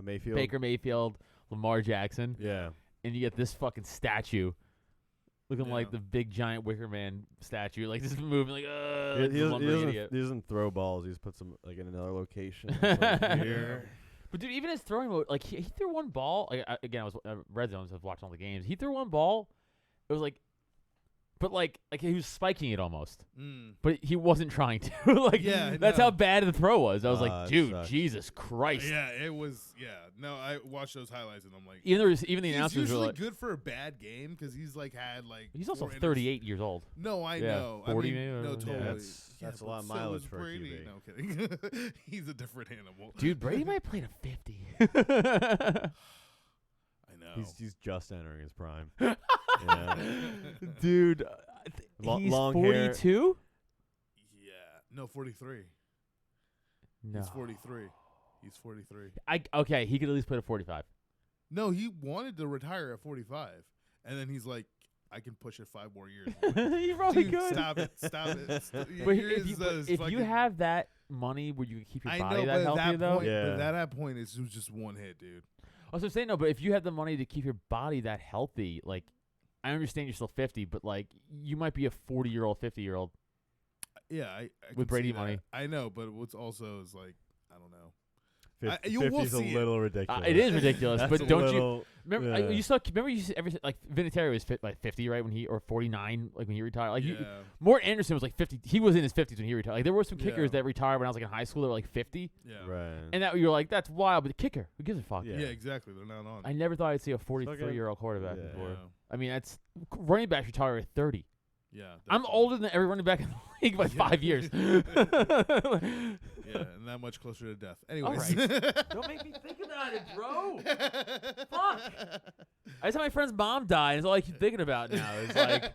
Speaker 2: Mayfield.
Speaker 3: Baker Mayfield, Lamar Jackson,
Speaker 2: Yeah.
Speaker 3: and you get this fucking statue, looking
Speaker 4: Yeah.
Speaker 3: like the big giant Wicker Man statue, like just moving like
Speaker 2: He,
Speaker 3: like
Speaker 2: he
Speaker 3: a
Speaker 2: doesn't,
Speaker 3: lumbering
Speaker 2: he,
Speaker 3: idiot.
Speaker 2: doesn't throw balls. He just puts them like in another location. It's like, here.
Speaker 3: But dude, even his throwing mode, like he threw one ball. Like, again, I was red zones. I've watched all the games. He threw one ball. It was like, but like he was spiking it almost.
Speaker 4: Mm.
Speaker 3: But he wasn't trying to. Like,
Speaker 4: Yeah,
Speaker 3: that's
Speaker 4: no.
Speaker 3: how bad the throw was. I was like,
Speaker 2: that
Speaker 3: dude,
Speaker 2: sucks.
Speaker 3: Jesus Christ.
Speaker 4: Yeah, it was. Yeah, no, I watched those highlights and I'm like,
Speaker 3: Even the
Speaker 4: he's
Speaker 3: announcers were
Speaker 4: usually
Speaker 3: like,
Speaker 4: good for a bad game because he's like had like.
Speaker 3: he's also
Speaker 4: 4
Speaker 3: 38 years old.
Speaker 4: No, I
Speaker 3: Yeah,
Speaker 4: know.
Speaker 3: 40
Speaker 4: I mean,
Speaker 3: maybe,
Speaker 4: no,
Speaker 3: or-
Speaker 4: totally.
Speaker 2: Yeah,
Speaker 4: Yeah,
Speaker 2: that's a
Speaker 4: but
Speaker 2: lot of
Speaker 4: so
Speaker 2: mileage
Speaker 4: is
Speaker 2: for a
Speaker 4: Brady.
Speaker 2: QB.
Speaker 4: No kidding. He's a different animal.
Speaker 3: Dude, Brady might play to 50.
Speaker 4: I know.
Speaker 2: He's just entering his prime. Yeah.
Speaker 3: Dude, he's
Speaker 2: long hair.
Speaker 3: 42?
Speaker 4: Yeah. No, 43.
Speaker 3: No.
Speaker 4: He's 43. He's 43.
Speaker 3: Okay, he could at least play to 45.
Speaker 4: No, he wanted to retire at 45, and then he's like, "I can push it 5 more years."
Speaker 3: You probably
Speaker 4: Dude,
Speaker 3: could.
Speaker 4: stop it! Stop it!
Speaker 3: But
Speaker 4: Here
Speaker 3: if
Speaker 4: is
Speaker 3: you
Speaker 4: fucking-
Speaker 3: have that money where you can keep your
Speaker 4: I
Speaker 3: body
Speaker 4: know,
Speaker 3: that
Speaker 4: but
Speaker 3: healthy,
Speaker 4: at that
Speaker 3: though.
Speaker 4: point,
Speaker 2: Yeah.
Speaker 4: but at that point, it was just one hit, dude.
Speaker 3: I was saying no, but if you have the money to keep your body that healthy, like I understand you're still 50, but like you might be a 40-year-old, 50-year-old.
Speaker 4: Yeah, I
Speaker 3: with
Speaker 4: can
Speaker 3: Brady
Speaker 4: see that.
Speaker 3: money.
Speaker 4: I know, but what's also is like, I don't know.
Speaker 2: 50,
Speaker 4: We'll
Speaker 2: 50's a
Speaker 4: see it.
Speaker 2: little ridiculous.
Speaker 3: It is ridiculous,
Speaker 2: That's
Speaker 3: but
Speaker 2: a
Speaker 3: don't
Speaker 2: little,
Speaker 3: remember?
Speaker 2: yeah.
Speaker 3: You saw. Remember you said everything like Vinatieri was like 50, right? When he or 49, like when he retired. Like
Speaker 4: Yeah.
Speaker 3: Mort Anderson was like 50. He was in his 50s when he retired. Like there were some kickers
Speaker 4: Yeah.
Speaker 3: that retired when I was like in high school. They were like 50,
Speaker 4: Yeah.
Speaker 2: Right.
Speaker 3: and that you're like, that's wild. But the kicker, who gives a fuck?
Speaker 2: Yeah.
Speaker 4: Yeah, exactly. They're not on.
Speaker 3: I never thought I'd see a 43-year-old quarterback
Speaker 2: Yeah.
Speaker 3: before.
Speaker 4: Yeah.
Speaker 3: I mean, that's running backs retire at 30.
Speaker 4: Yeah.
Speaker 3: I'm
Speaker 4: definitely.
Speaker 3: older than every running back in the league by 5 years.
Speaker 4: Yeah, and that much closer to death. Anyways.
Speaker 3: Don't make me think about it, bro. Fuck. I just had my friend's mom die, and it's all I keep thinking about now. It's like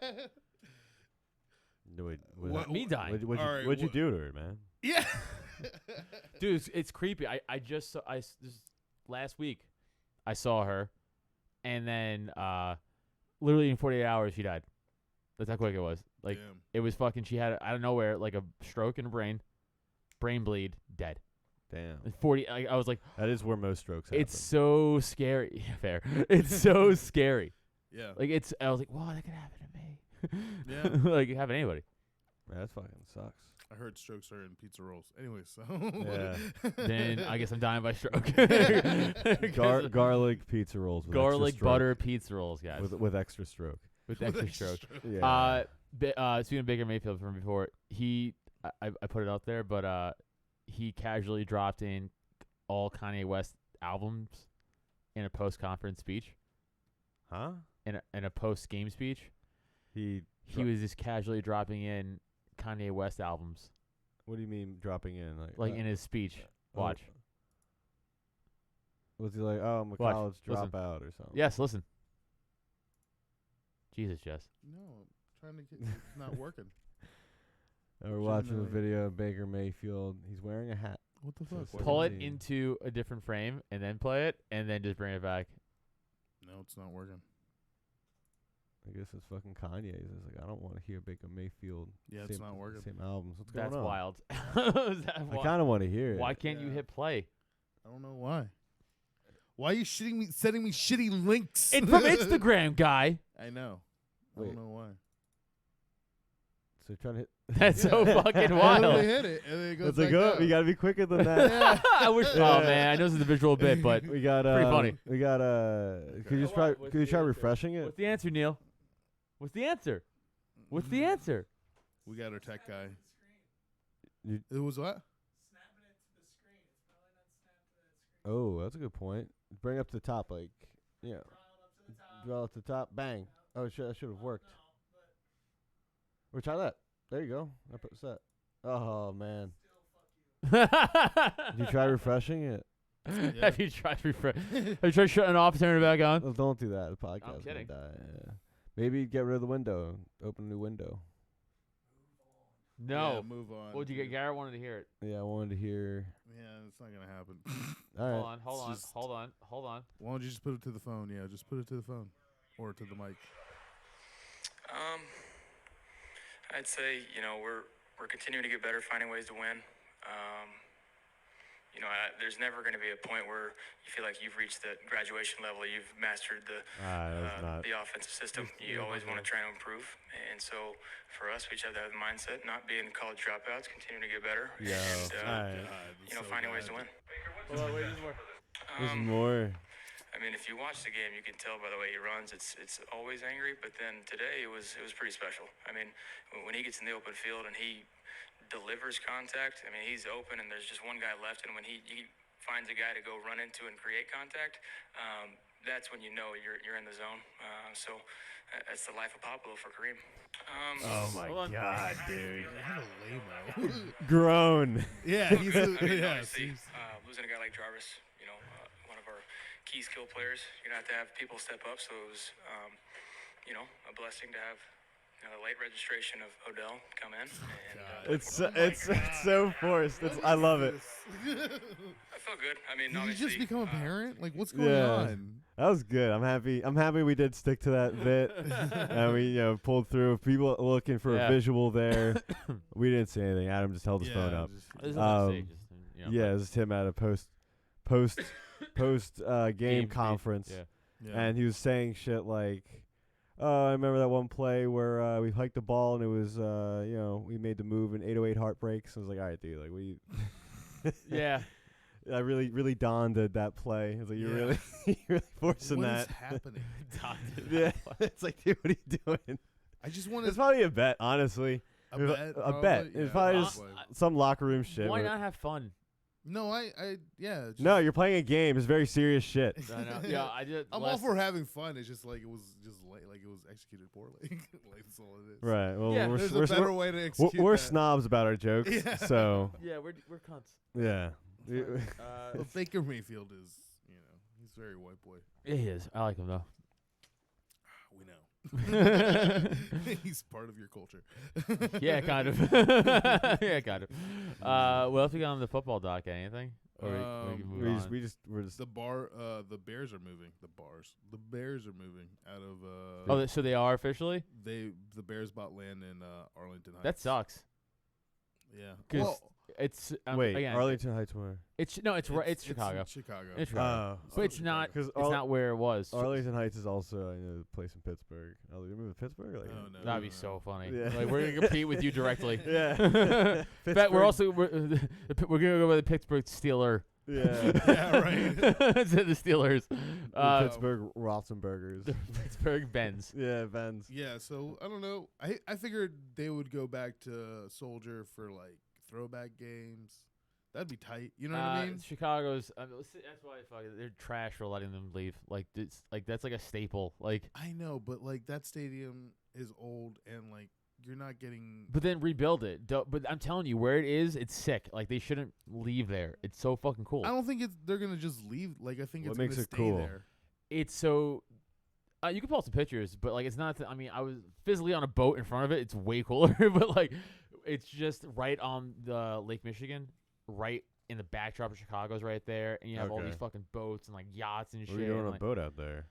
Speaker 3: me dying.
Speaker 2: What'd you do to her, man?
Speaker 4: Yeah.
Speaker 3: Dude, it's creepy. I just saw this last week. I saw her, and then literally in 48 hours she died. That's how quick it was. Like
Speaker 4: Damn.
Speaker 3: it was fucking. She had out of nowhere like a stroke in her brain bleed, dead.
Speaker 2: Damn.
Speaker 3: 40. I was like,
Speaker 2: That is where most strokes happen.
Speaker 3: it's so scary. Fair. It's so scary.
Speaker 4: Yeah.
Speaker 3: Like I was like, wow, that could happen to me.
Speaker 4: Yeah.
Speaker 3: Like it happen to anybody.
Speaker 2: Man, that fucking sucks.
Speaker 4: I heard strokes are in pizza rolls. Anyways, so.
Speaker 2: Yeah.
Speaker 3: Then I guess I'm dying by stroke.
Speaker 2: Garlic pizza rolls. With
Speaker 3: Garlic
Speaker 2: extra stroke.
Speaker 3: butter pizza rolls, guys.
Speaker 2: With extra stroke.
Speaker 3: With extra stroke.
Speaker 2: Yeah.
Speaker 3: Speaking of Baker Mayfield from before, I put it out there, but he casually dropped in all Kanye West albums in a post-conference speech.
Speaker 2: Huh?
Speaker 3: In a post-game speech.
Speaker 2: He
Speaker 3: was just casually dropping in Kanye West albums.
Speaker 2: What do you mean dropping in?
Speaker 3: Like in his speech. Watch.
Speaker 2: Was he like, oh, I'm a
Speaker 3: Watch.
Speaker 2: college
Speaker 3: Listen.
Speaker 2: dropout or something?
Speaker 3: Yes, listen. Jesus, Jess.
Speaker 4: No, I'm trying to get. It's not working.
Speaker 2: We're watching a video of Baker Mayfield. He's wearing a hat.
Speaker 4: What the fuck?
Speaker 2: So
Speaker 3: Pull it
Speaker 2: 17.
Speaker 3: into a different frame and then play it and then just bring it back.
Speaker 4: No, it's not working.
Speaker 2: I guess it's fucking Kanye's. It's like, I don't want to hear Baker Mayfield.
Speaker 4: Yeah, it's not working.
Speaker 2: Same albums. What's
Speaker 3: That's
Speaker 2: going on?
Speaker 3: wild.
Speaker 2: I kind of want to hear it.
Speaker 3: Why can't you
Speaker 4: Yeah.
Speaker 3: hit play?
Speaker 4: I don't know why. Why are you sending me shitty links?
Speaker 3: It's from Instagram, guy.
Speaker 4: I know. I
Speaker 2: Wait.
Speaker 4: don't know why.
Speaker 2: So you're trying to hit.
Speaker 3: That's so fucking
Speaker 4: I
Speaker 3: wild.
Speaker 4: literally hit it, and then it goes
Speaker 2: It's like,
Speaker 4: back
Speaker 2: oh,
Speaker 4: up.
Speaker 2: you got to be quicker than that.
Speaker 4: Yeah.
Speaker 3: I wish.
Speaker 2: Yeah.
Speaker 3: Oh man, I know this is a visual bit, but
Speaker 2: We got.
Speaker 3: Pretty funny.
Speaker 2: We got. Could you just try?
Speaker 3: What's
Speaker 2: Could you
Speaker 3: the
Speaker 2: try
Speaker 3: answer?
Speaker 2: refreshing it?
Speaker 3: what's the answer, Neil? What's the answer? What's the answer?
Speaker 4: We got our tech guy.
Speaker 2: You-
Speaker 4: It was what?
Speaker 2: Oh, that's a good point. Bring up to the top, like, yeah. Draw up to the top. Bang. Oh, that should have worked. Or try that. There you go. I put set. Oh man. Did you try refreshing it?
Speaker 3: Have you tried Have you tried shutting it off and turning it back on?
Speaker 2: Oh, don't do that. The podcast
Speaker 3: kidding.
Speaker 2: gonna die. Yeah. Maybe get rid of the window. Open a new window.
Speaker 3: No.
Speaker 4: Yeah, move on.
Speaker 3: What'd you get? Garrett wanted to hear it.
Speaker 2: Yeah, I wanted to hear.
Speaker 4: Yeah, it's not gonna happen.
Speaker 2: All right.
Speaker 3: Hold
Speaker 4: It's
Speaker 3: on,
Speaker 4: just-
Speaker 3: hold on.
Speaker 4: Why don't you just put it to the phone? Yeah, just put it to the phone or to the mic.
Speaker 5: I'd say we're continuing to get better, finding ways to win. There's never going to be a point where you feel like you've reached the graduation level, you've mastered the offensive system. You always want to try to improve, and so for us, we just have to have the mindset, not being college dropouts, continuing to get better,
Speaker 2: Yeah.
Speaker 5: and finding ways to win.
Speaker 3: Hold on, wait, there's more.
Speaker 2: There's more.
Speaker 5: I mean, if you watch the game, you can tell by the way he runs. It's always angry, but then today it was pretty special. I mean, when he gets in the open field and he delivers contact, I mean, he's open and there's just one guy left, and when he finds a guy to go run into and create contact, that's when you know you're in the zone. So that's the life of Pablo for Kareem.
Speaker 2: Oh my
Speaker 3: Hold on.
Speaker 2: God, dude.
Speaker 4: What a lame-o.
Speaker 2: Grown.
Speaker 4: Yeah, he's
Speaker 5: I mean,
Speaker 4: yeah.
Speaker 5: obviously, losing a guy like Jarvis, one of our key skill players, you're gonna have to have people step up. So it was, a blessing to have the late registration of Odell come in. And,
Speaker 2: It's so forced. I love it.
Speaker 5: I felt good. I mean,
Speaker 4: Did you
Speaker 5: obviously,
Speaker 4: just become a parent? Like, what's going
Speaker 2: Yeah.
Speaker 4: on?
Speaker 2: That was good. I'm happy. We did stick to that bit, and we pulled through. People looking for
Speaker 3: Yeah.
Speaker 2: a visual there. We didn't say anything. Adam just held his phone up.
Speaker 3: There's nothing to say,
Speaker 2: Um,
Speaker 3: just,
Speaker 2: Yeah, it was him at a post game
Speaker 3: Game
Speaker 2: conference,
Speaker 3: Yeah.
Speaker 4: Yeah.
Speaker 2: and he was saying shit like, I remember that one play where we hiked the ball and it was, we made the move in 808 heartbreaks. I was like, all right, dude, like we.
Speaker 3: Yeah.
Speaker 2: I really dawned at that play. I was like, you're really forcing
Speaker 4: What
Speaker 2: that.
Speaker 4: is happening?
Speaker 2: Yeah, it's like, dude, what are you doing?
Speaker 4: I just want
Speaker 2: It's
Speaker 4: to
Speaker 2: probably a bet, honestly.
Speaker 4: a bet.
Speaker 2: A bet.
Speaker 4: Yeah,
Speaker 2: It's probably just
Speaker 4: probably.
Speaker 2: some locker room shit.
Speaker 3: Why
Speaker 2: where-
Speaker 3: not have fun?
Speaker 4: No, yeah. Just,
Speaker 2: No, you're playing a game. It's very serious shit.
Speaker 3: I know. Yeah, I did.
Speaker 4: I'm all for having fun. It's just like it was just like it was executed poorly. Like that's all it is.
Speaker 2: Right. Well,
Speaker 3: Yeah,
Speaker 4: There's
Speaker 2: we're,
Speaker 4: a better way to execute.
Speaker 2: we're
Speaker 4: that.
Speaker 2: snobs about our jokes.
Speaker 4: Yeah.
Speaker 2: So
Speaker 3: Yeah, we're cunts.
Speaker 2: yeah.
Speaker 4: Well, Baker Mayfield is, he's a very white boy.
Speaker 3: He is. I like him though.
Speaker 4: We know. He's part of your culture.
Speaker 3: Yeah, kind of. Yeah, kind of. What else we got on the football doc? Anything? Or we can move on?
Speaker 2: we're just
Speaker 4: The Bears are moving. The Bears are moving out of.
Speaker 3: So they are officially?
Speaker 4: The Bears bought land in Arlington Heights.
Speaker 3: That sucks.
Speaker 4: Yeah.
Speaker 3: 'Cause
Speaker 4: Well,
Speaker 3: it's
Speaker 2: wait.
Speaker 3: again,
Speaker 2: Arlington Heights where?
Speaker 3: It's Chicago.
Speaker 4: Chicago.
Speaker 3: It's Chicago. But it's not.
Speaker 2: Because
Speaker 3: It's not where it was.
Speaker 2: Arlington Heights is also a place in Pittsburgh. Oh, you remember Pittsburgh? Like,
Speaker 4: Oh, no.
Speaker 3: That'd be so funny.
Speaker 2: Yeah.
Speaker 3: Like we're gonna compete with you directly.
Speaker 2: Yeah.
Speaker 3: Bet we're gonna go by the Pittsburgh Steeler.
Speaker 2: Yeah.
Speaker 4: Yeah, right.
Speaker 3: The Steelers.
Speaker 2: The Pittsburgh Rothenburgers.
Speaker 3: Pittsburgh Benz.
Speaker 2: Yeah, Benz.
Speaker 4: Yeah, so I don't know. I figured they would go back to Soldier for like throwback games. That'd be tight. You know what I mean?
Speaker 3: Chicago's. That's why they're trash for letting them leave. Like it's like that's like a staple. Like,
Speaker 4: I know, but like that stadium is old and like you're not getting.
Speaker 3: but then rebuild it. But I'm telling you, where it is, it's sick. Like they shouldn't leave there. It's so fucking cool.
Speaker 4: I don't think they're gonna just leave. Like I think
Speaker 2: What
Speaker 4: it's
Speaker 2: makes
Speaker 4: gonna
Speaker 2: it
Speaker 4: stay
Speaker 2: cool?
Speaker 4: there.
Speaker 3: It's so. You can pull up some pictures, but like it's not. I mean, I was physically on a boat in front of it. It's way cooler, but like it's just right on the Lake Michigan, right in the backdrop of Chicago's right there, and you have all
Speaker 2: Okay.
Speaker 3: these fucking boats and like yachts and
Speaker 2: What
Speaker 3: shit.
Speaker 2: are you doing
Speaker 3: and,
Speaker 2: on a
Speaker 3: like,
Speaker 2: boat out there?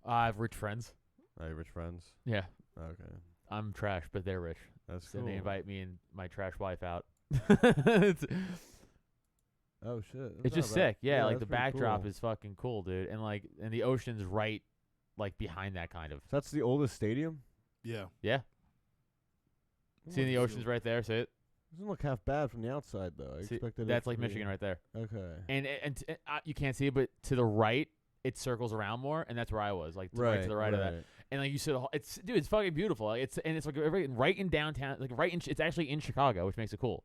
Speaker 3: I have rich friends.
Speaker 2: Are you rich friends?
Speaker 3: Yeah,
Speaker 2: Okay.
Speaker 3: I'm trash, but they're rich,
Speaker 2: That's
Speaker 3: so
Speaker 2: cool.
Speaker 3: they invite me and my trash wife out. it's
Speaker 2: Oh, shit.
Speaker 3: it's just sick. Yeah, like
Speaker 2: that's
Speaker 3: the
Speaker 2: pretty
Speaker 3: backdrop
Speaker 2: cool.
Speaker 3: is fucking cool, dude, and the ocean's right, like behind that kind of.
Speaker 2: So that's the oldest stadium?
Speaker 4: Yeah.
Speaker 3: Yeah, seeing the ocean's right there. See it?
Speaker 2: Doesn't look half bad from the outside, though. I
Speaker 3: See,
Speaker 2: expected
Speaker 3: that's
Speaker 2: it
Speaker 3: like
Speaker 2: to be-
Speaker 3: Michigan right there.
Speaker 2: Okay.
Speaker 3: And you can't see it, but to the right, it circles around more, and that's where I was, like right to the right of that. And like you see the whole, it's fucking beautiful. Like, it's like right in downtown, like it's actually in Chicago, which makes it cool.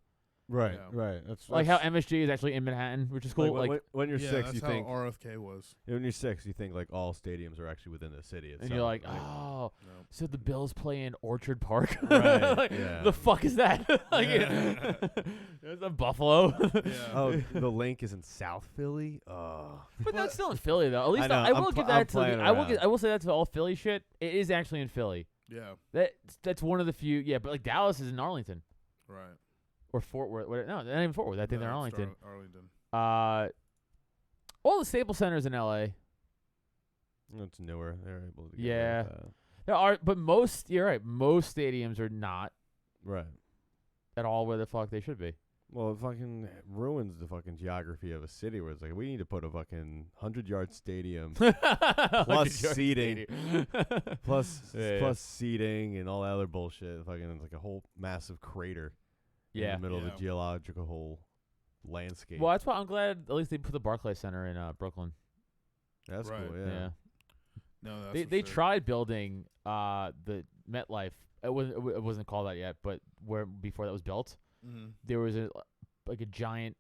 Speaker 2: Right,
Speaker 4: Yeah.
Speaker 2: right. That's
Speaker 3: Like how MSG is actually in Manhattan, which is cool.
Speaker 2: Like, when you're
Speaker 4: Yeah,
Speaker 2: six,
Speaker 4: that's
Speaker 2: you
Speaker 4: how
Speaker 2: think
Speaker 4: RFK was.
Speaker 2: when you're six, you think like all stadiums are actually within the city itself.
Speaker 3: and you're like,
Speaker 2: right?
Speaker 3: oh,
Speaker 4: No.
Speaker 3: so the Bills play in Orchard Park.
Speaker 2: Right,
Speaker 3: Like,
Speaker 2: yeah.
Speaker 3: The fuck is that? Like,
Speaker 4: Yeah.
Speaker 3: It's a Buffalo.
Speaker 4: Yeah.
Speaker 2: Oh, the link is in South Philly. Oh,
Speaker 3: But that's still in Philly, though. At least
Speaker 2: know,
Speaker 3: I will
Speaker 2: I'm
Speaker 3: give
Speaker 2: pl- I'm
Speaker 3: that to.
Speaker 2: playing
Speaker 3: I will.
Speaker 2: around.
Speaker 3: I will say that to all Philly shit. It is actually in Philly.
Speaker 4: Yeah.
Speaker 3: That's one of the few. Yeah, but like Dallas is in Arlington
Speaker 4: Right.
Speaker 3: or Fort Worth. No, they're not even Fort Worth. I think they're in
Speaker 4: No, it's
Speaker 3: Arlington.
Speaker 4: Arlington.
Speaker 3: All the Staples Centers in L.A.
Speaker 2: it's newer. They're able to get
Speaker 3: Yeah.
Speaker 2: away with that.
Speaker 3: There are, but most. You're right. Most stadiums are not
Speaker 2: Right.
Speaker 3: at all where the fuck they should be.
Speaker 2: Well, it fucking ruins the fucking geography of a city where it's like we need to put a fucking 100-yard stadium plus seating, plus
Speaker 3: Yeah.
Speaker 2: seating and all that other bullshit. Fucking it's like a whole massive crater in
Speaker 3: Yeah.
Speaker 2: the middle of
Speaker 4: Yeah.
Speaker 2: the geological whole landscape.
Speaker 3: Well, that's why I'm glad at least they put the Barclays Center in Brooklyn.
Speaker 2: That's
Speaker 4: Right.
Speaker 2: cool.
Speaker 3: Yeah.
Speaker 2: Yeah.
Speaker 4: No, that's
Speaker 3: They
Speaker 4: for sure.
Speaker 3: tried building the MetLife. It wasn't called that yet, but where before that was built,
Speaker 4: Mhm.
Speaker 3: there was a giant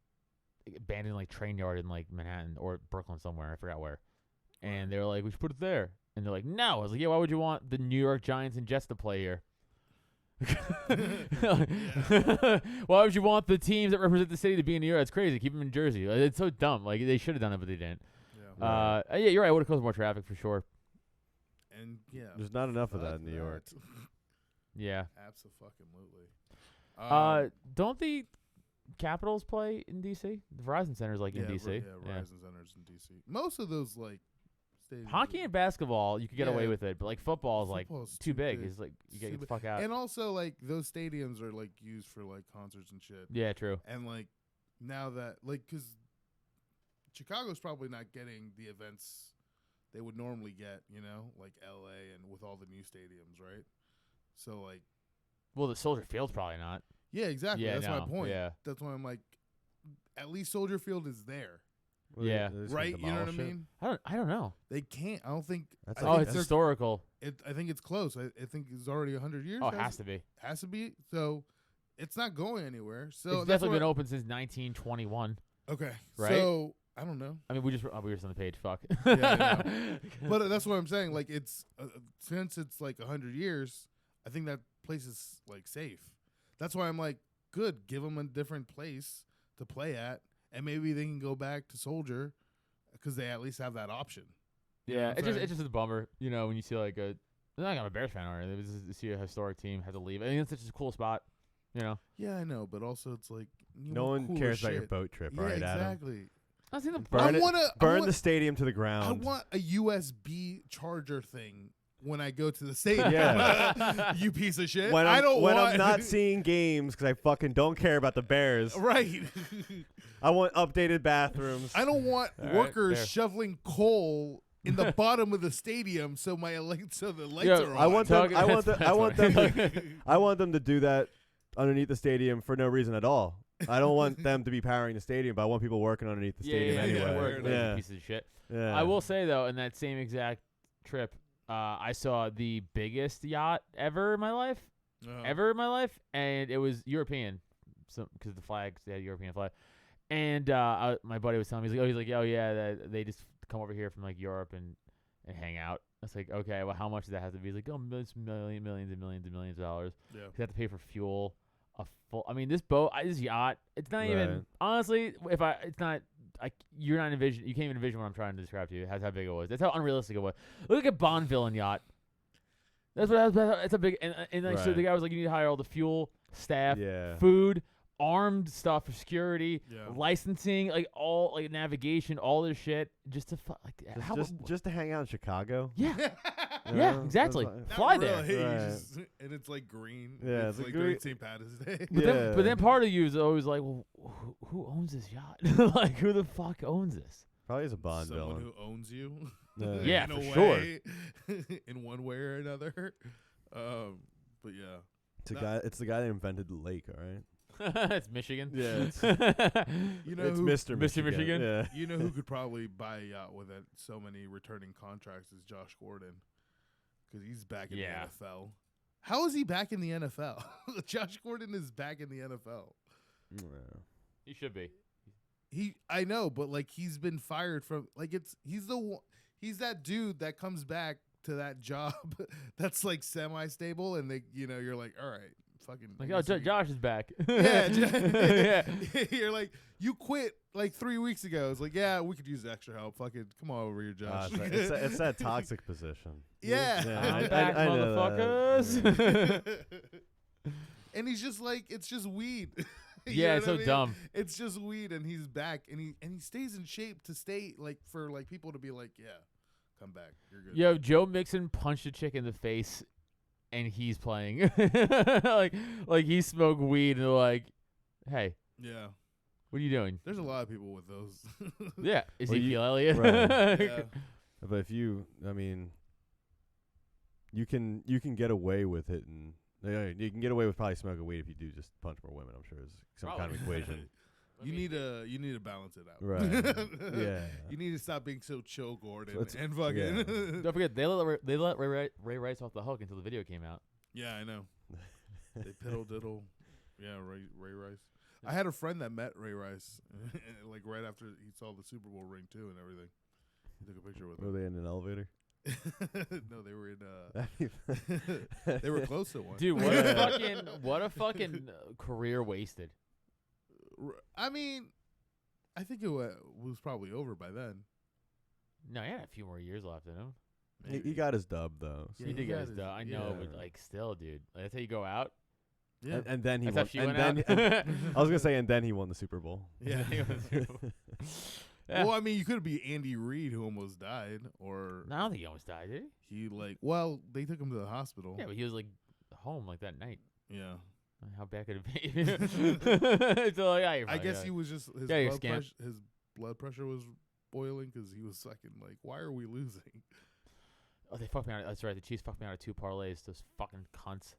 Speaker 3: abandoned like train yard in like Manhattan or Brooklyn somewhere. I forgot where. And they were like, we should put it there. And they're like, no. I was like, yeah, why would you want the New York Giants and Jets to play here? Why would you want the teams that represent the city to be in New York? That's crazy. Keep them in Jersey. It's so dumb. Like they should have done it, but they didn't.
Speaker 4: Yeah.
Speaker 3: Yeah, you're right. It would have caused more traffic for sure.
Speaker 4: And yeah.
Speaker 2: There's not enough of that
Speaker 4: fuck
Speaker 2: in New York.
Speaker 4: that.
Speaker 3: Yeah.
Speaker 4: Absolutely.
Speaker 3: Don't the Capitals play in DC? The Verizon Center's like in DC.
Speaker 4: Yeah, Verizon Center's in DC. Most of those like stadiums.
Speaker 3: Hockey and basketball, you could get away
Speaker 4: Yeah.
Speaker 3: with it, but like football is like
Speaker 4: Football's
Speaker 3: too big.
Speaker 4: big.
Speaker 3: It's like you get
Speaker 4: Too
Speaker 3: the
Speaker 4: big.
Speaker 3: fuck out.
Speaker 4: And also like those stadiums are like used for like concerts and shit.
Speaker 3: Yeah, true.
Speaker 4: And like now that like because Chicago's probably not getting the events they would normally get, like LA and with all the new stadiums, right? So like,
Speaker 3: Well, the Soldier Field's probably not.
Speaker 4: yeah, exactly.
Speaker 3: Yeah,
Speaker 4: That's my point.
Speaker 3: Yeah.
Speaker 4: That's why I'm like, at least Soldier Field is there,
Speaker 2: Well,
Speaker 3: Yeah.
Speaker 2: they're just
Speaker 4: right?
Speaker 2: gonna
Speaker 4: You know what I
Speaker 2: demolish it.
Speaker 4: mean?
Speaker 3: I don't know.
Speaker 4: They can't. I don't think.
Speaker 2: That's
Speaker 4: I
Speaker 3: Oh,
Speaker 4: think
Speaker 3: it's
Speaker 4: they're-
Speaker 3: historical.
Speaker 4: I think it's close. I think it's already 100 years.
Speaker 3: Oh, it has to be.
Speaker 4: Has to be. So it's not going anywhere. So
Speaker 3: It's
Speaker 4: that's
Speaker 3: definitely been
Speaker 4: what-
Speaker 3: open since 1921.
Speaker 4: Okay.
Speaker 3: Right?
Speaker 4: So I don't know.
Speaker 3: I mean, we were just on the page. Fuck.
Speaker 4: Yeah, But that's what I'm saying. Like, it's since it's like 100 years, I think that place is like safe. That's why I'm like, good. Give them a different place to play at, and maybe they can go back to Soldier because they at least have that option.
Speaker 3: Yeah,
Speaker 4: what
Speaker 3: it's
Speaker 4: I'm
Speaker 3: just a bummer, when you see like a. I'm not a Bears fan or anything. It was just to see a historic team have to leave. I think it's just a cool spot.
Speaker 4: Yeah, I know, but also it's like
Speaker 2: No one
Speaker 4: cooler
Speaker 2: cares about your
Speaker 4: shit.
Speaker 2: boat trip,
Speaker 4: Yeah,
Speaker 2: right, Adam?
Speaker 4: exactly.
Speaker 3: I seen the
Speaker 2: Burn it.
Speaker 4: I
Speaker 2: Burn
Speaker 4: want-
Speaker 2: the stadium to the
Speaker 4: I
Speaker 2: ground.
Speaker 4: want a USB charger thing when I go to the stadium.
Speaker 2: Yeah.
Speaker 4: You piece of shit.
Speaker 2: when
Speaker 4: I don't
Speaker 2: when
Speaker 4: want
Speaker 2: I'm not seeing games because I fucking don't care about the Bears.
Speaker 4: right.
Speaker 2: I want updated bathrooms.
Speaker 4: I don't want
Speaker 3: All right,
Speaker 4: workers
Speaker 3: fair.
Speaker 4: shoveling coal in the bottom of the stadium so the lights
Speaker 3: Yeah,
Speaker 4: are on.
Speaker 2: I want them. I want
Speaker 3: That's
Speaker 2: them. I want
Speaker 3: fine.
Speaker 2: them. I want them to do that underneath the stadium for no reason at all. I don't want them to be powering the stadium, but I want people working underneath the stadium
Speaker 3: yeah,
Speaker 2: anyway.
Speaker 3: work,
Speaker 2: Yeah.
Speaker 3: Pieces of shit.
Speaker 2: Yeah.
Speaker 3: I will say though, in that same exact trip, I saw the biggest yacht ever in my life. And it was European, because the flags, they had a European flag. And my buddy was telling me, he's like, oh yeah, they just come over here from like Europe and hang out. I was like, okay, well, how much does that have to be? He's like, oh, millions and millions of dollars.
Speaker 4: Yeah.
Speaker 3: You have to pay for fuel. This boat, this yacht, it's not even,
Speaker 2: Right.
Speaker 3: honestly, you're not envision, you can't even envision what I'm trying to describe to you. That's how big it was. That's how unrealistic it was. Look at Bond villain yacht. It's a big, and like, so
Speaker 2: Right.
Speaker 3: the guy was like, you need to hire all the fuel, staff,
Speaker 2: Yeah.
Speaker 3: food, armed stuff for security,
Speaker 4: Yeah.
Speaker 3: licensing, like all, like navigation, all this shit, just to,
Speaker 2: Just to hang out in Chicago.
Speaker 3: yeah,
Speaker 2: You
Speaker 3: yeah,
Speaker 2: know?
Speaker 3: exactly.
Speaker 2: That's
Speaker 4: Not
Speaker 3: Fly there.
Speaker 4: really.
Speaker 2: Right.
Speaker 4: And it's like green.
Speaker 2: Yeah,
Speaker 4: it's
Speaker 2: it's
Speaker 4: like
Speaker 2: like
Speaker 4: during
Speaker 2: green-
Speaker 4: St. Patrick's Day.
Speaker 3: But then part of you is always like, well, who owns this yacht? Like, who the fuck owns this?
Speaker 2: Probably is a Bond
Speaker 4: Someone
Speaker 2: villain.
Speaker 4: who owns you.
Speaker 2: Yeah.
Speaker 3: Yeah,
Speaker 4: in
Speaker 3: for
Speaker 4: a
Speaker 3: sure.
Speaker 4: way, in one way or another. But yeah.
Speaker 2: It's the guy that invented the lake. All right.
Speaker 3: It's Michigan.
Speaker 2: Yeah.
Speaker 4: You know
Speaker 2: It's
Speaker 4: who,
Speaker 2: Mr.
Speaker 3: Mr.
Speaker 2: Michigan.
Speaker 3: Michigan?
Speaker 2: Yeah.
Speaker 4: You know who could probably buy a yacht with so many returning contracts is Josh Gordan, because he's back in
Speaker 3: Yeah.
Speaker 4: the NFL. How is he back in the NFL? Josh Gordan is back in the NFL.
Speaker 2: Yeah.
Speaker 3: He should be.
Speaker 4: I know, but like he's been fired from he's that dude that comes back to that job that's like semi-stable, and you're like, all right, fucking
Speaker 3: Like, oh, Josh is back.
Speaker 4: Yeah,
Speaker 3: yeah.
Speaker 4: You're like, you quit like 3 weeks ago. It's like, yeah, we could use extra help. Fucking come on over here, Josh.
Speaker 2: It's that toxic position.
Speaker 4: Yeah.
Speaker 3: I'm back,
Speaker 2: I know that.
Speaker 3: motherfuckers.
Speaker 4: And he's just like, it's just weed. You
Speaker 3: Yeah,
Speaker 4: know
Speaker 3: it's
Speaker 4: what
Speaker 3: so
Speaker 4: I mean?
Speaker 3: dumb.
Speaker 4: It's just weed, and he's back, and he stays in shape to stay like for like people to be like, yeah, come back, you're good.
Speaker 3: Yo, Joe Mixon punched a chick in the face, and he's playing. like he smoked weed, and they're like, hey,
Speaker 4: Yeah.
Speaker 3: what are you doing?
Speaker 4: There's a lot of people with those.
Speaker 3: Yeah, Ezekiel Elliott.
Speaker 2: Right.
Speaker 4: Yeah.
Speaker 2: But if you can get away with it, and you can get away with probably smoking weed if you do just punch more women. I'm sure is some kind of equation.
Speaker 4: You need to balance it out.
Speaker 2: Right. Yeah.
Speaker 4: You need to stop being so chill, Gordon,
Speaker 2: So it's-
Speaker 4: and fucking.
Speaker 3: Don't forget, they let Ray Rice off the hook until the video came out.
Speaker 4: Yeah, I know. They piddle diddle. Yeah, Ray Rice. I had a friend that met Ray Rice, like right after he saw the Super Bowl ring too and everything. He took a picture with
Speaker 2: Were
Speaker 4: him.
Speaker 2: they in an elevator?
Speaker 4: No, they were in. They were close to one.
Speaker 3: Dude, what a fucking career wasted.
Speaker 4: I mean, I think it was probably over by then.
Speaker 3: No, he had a few more years left in him.
Speaker 2: He got his dub though.
Speaker 4: Yeah,
Speaker 3: he
Speaker 4: he
Speaker 3: did get
Speaker 4: got
Speaker 3: his
Speaker 4: his-
Speaker 3: dub. I know, but
Speaker 2: yeah.
Speaker 3: like still, dude. Like, that's how you go out.
Speaker 4: Yeah,
Speaker 2: And then he
Speaker 3: That's how
Speaker 2: won.
Speaker 3: she
Speaker 2: And
Speaker 3: went
Speaker 2: then
Speaker 3: out.
Speaker 2: I was gonna say, and then he won the Super Bowl.
Speaker 4: yeah.
Speaker 3: Yeah.
Speaker 4: Well, I mean, you could be Andy Reid, who almost died, or
Speaker 3: No, I don't think he almost died, did he?
Speaker 4: they took him to the hospital.
Speaker 3: Yeah, but he was like home like that night.
Speaker 4: Yeah.
Speaker 3: How bad could it be? So, like, yeah, you're
Speaker 4: I
Speaker 3: fine,
Speaker 4: guess
Speaker 3: yeah.
Speaker 4: he was just
Speaker 3: Yeah, you're scamp.
Speaker 4: his blood pressure was boiling because he was fucking like, why are we losing?
Speaker 3: Oh, they fucked me out. That's right. The Chiefs fucked me out of 2 parlays. Those fucking cunts.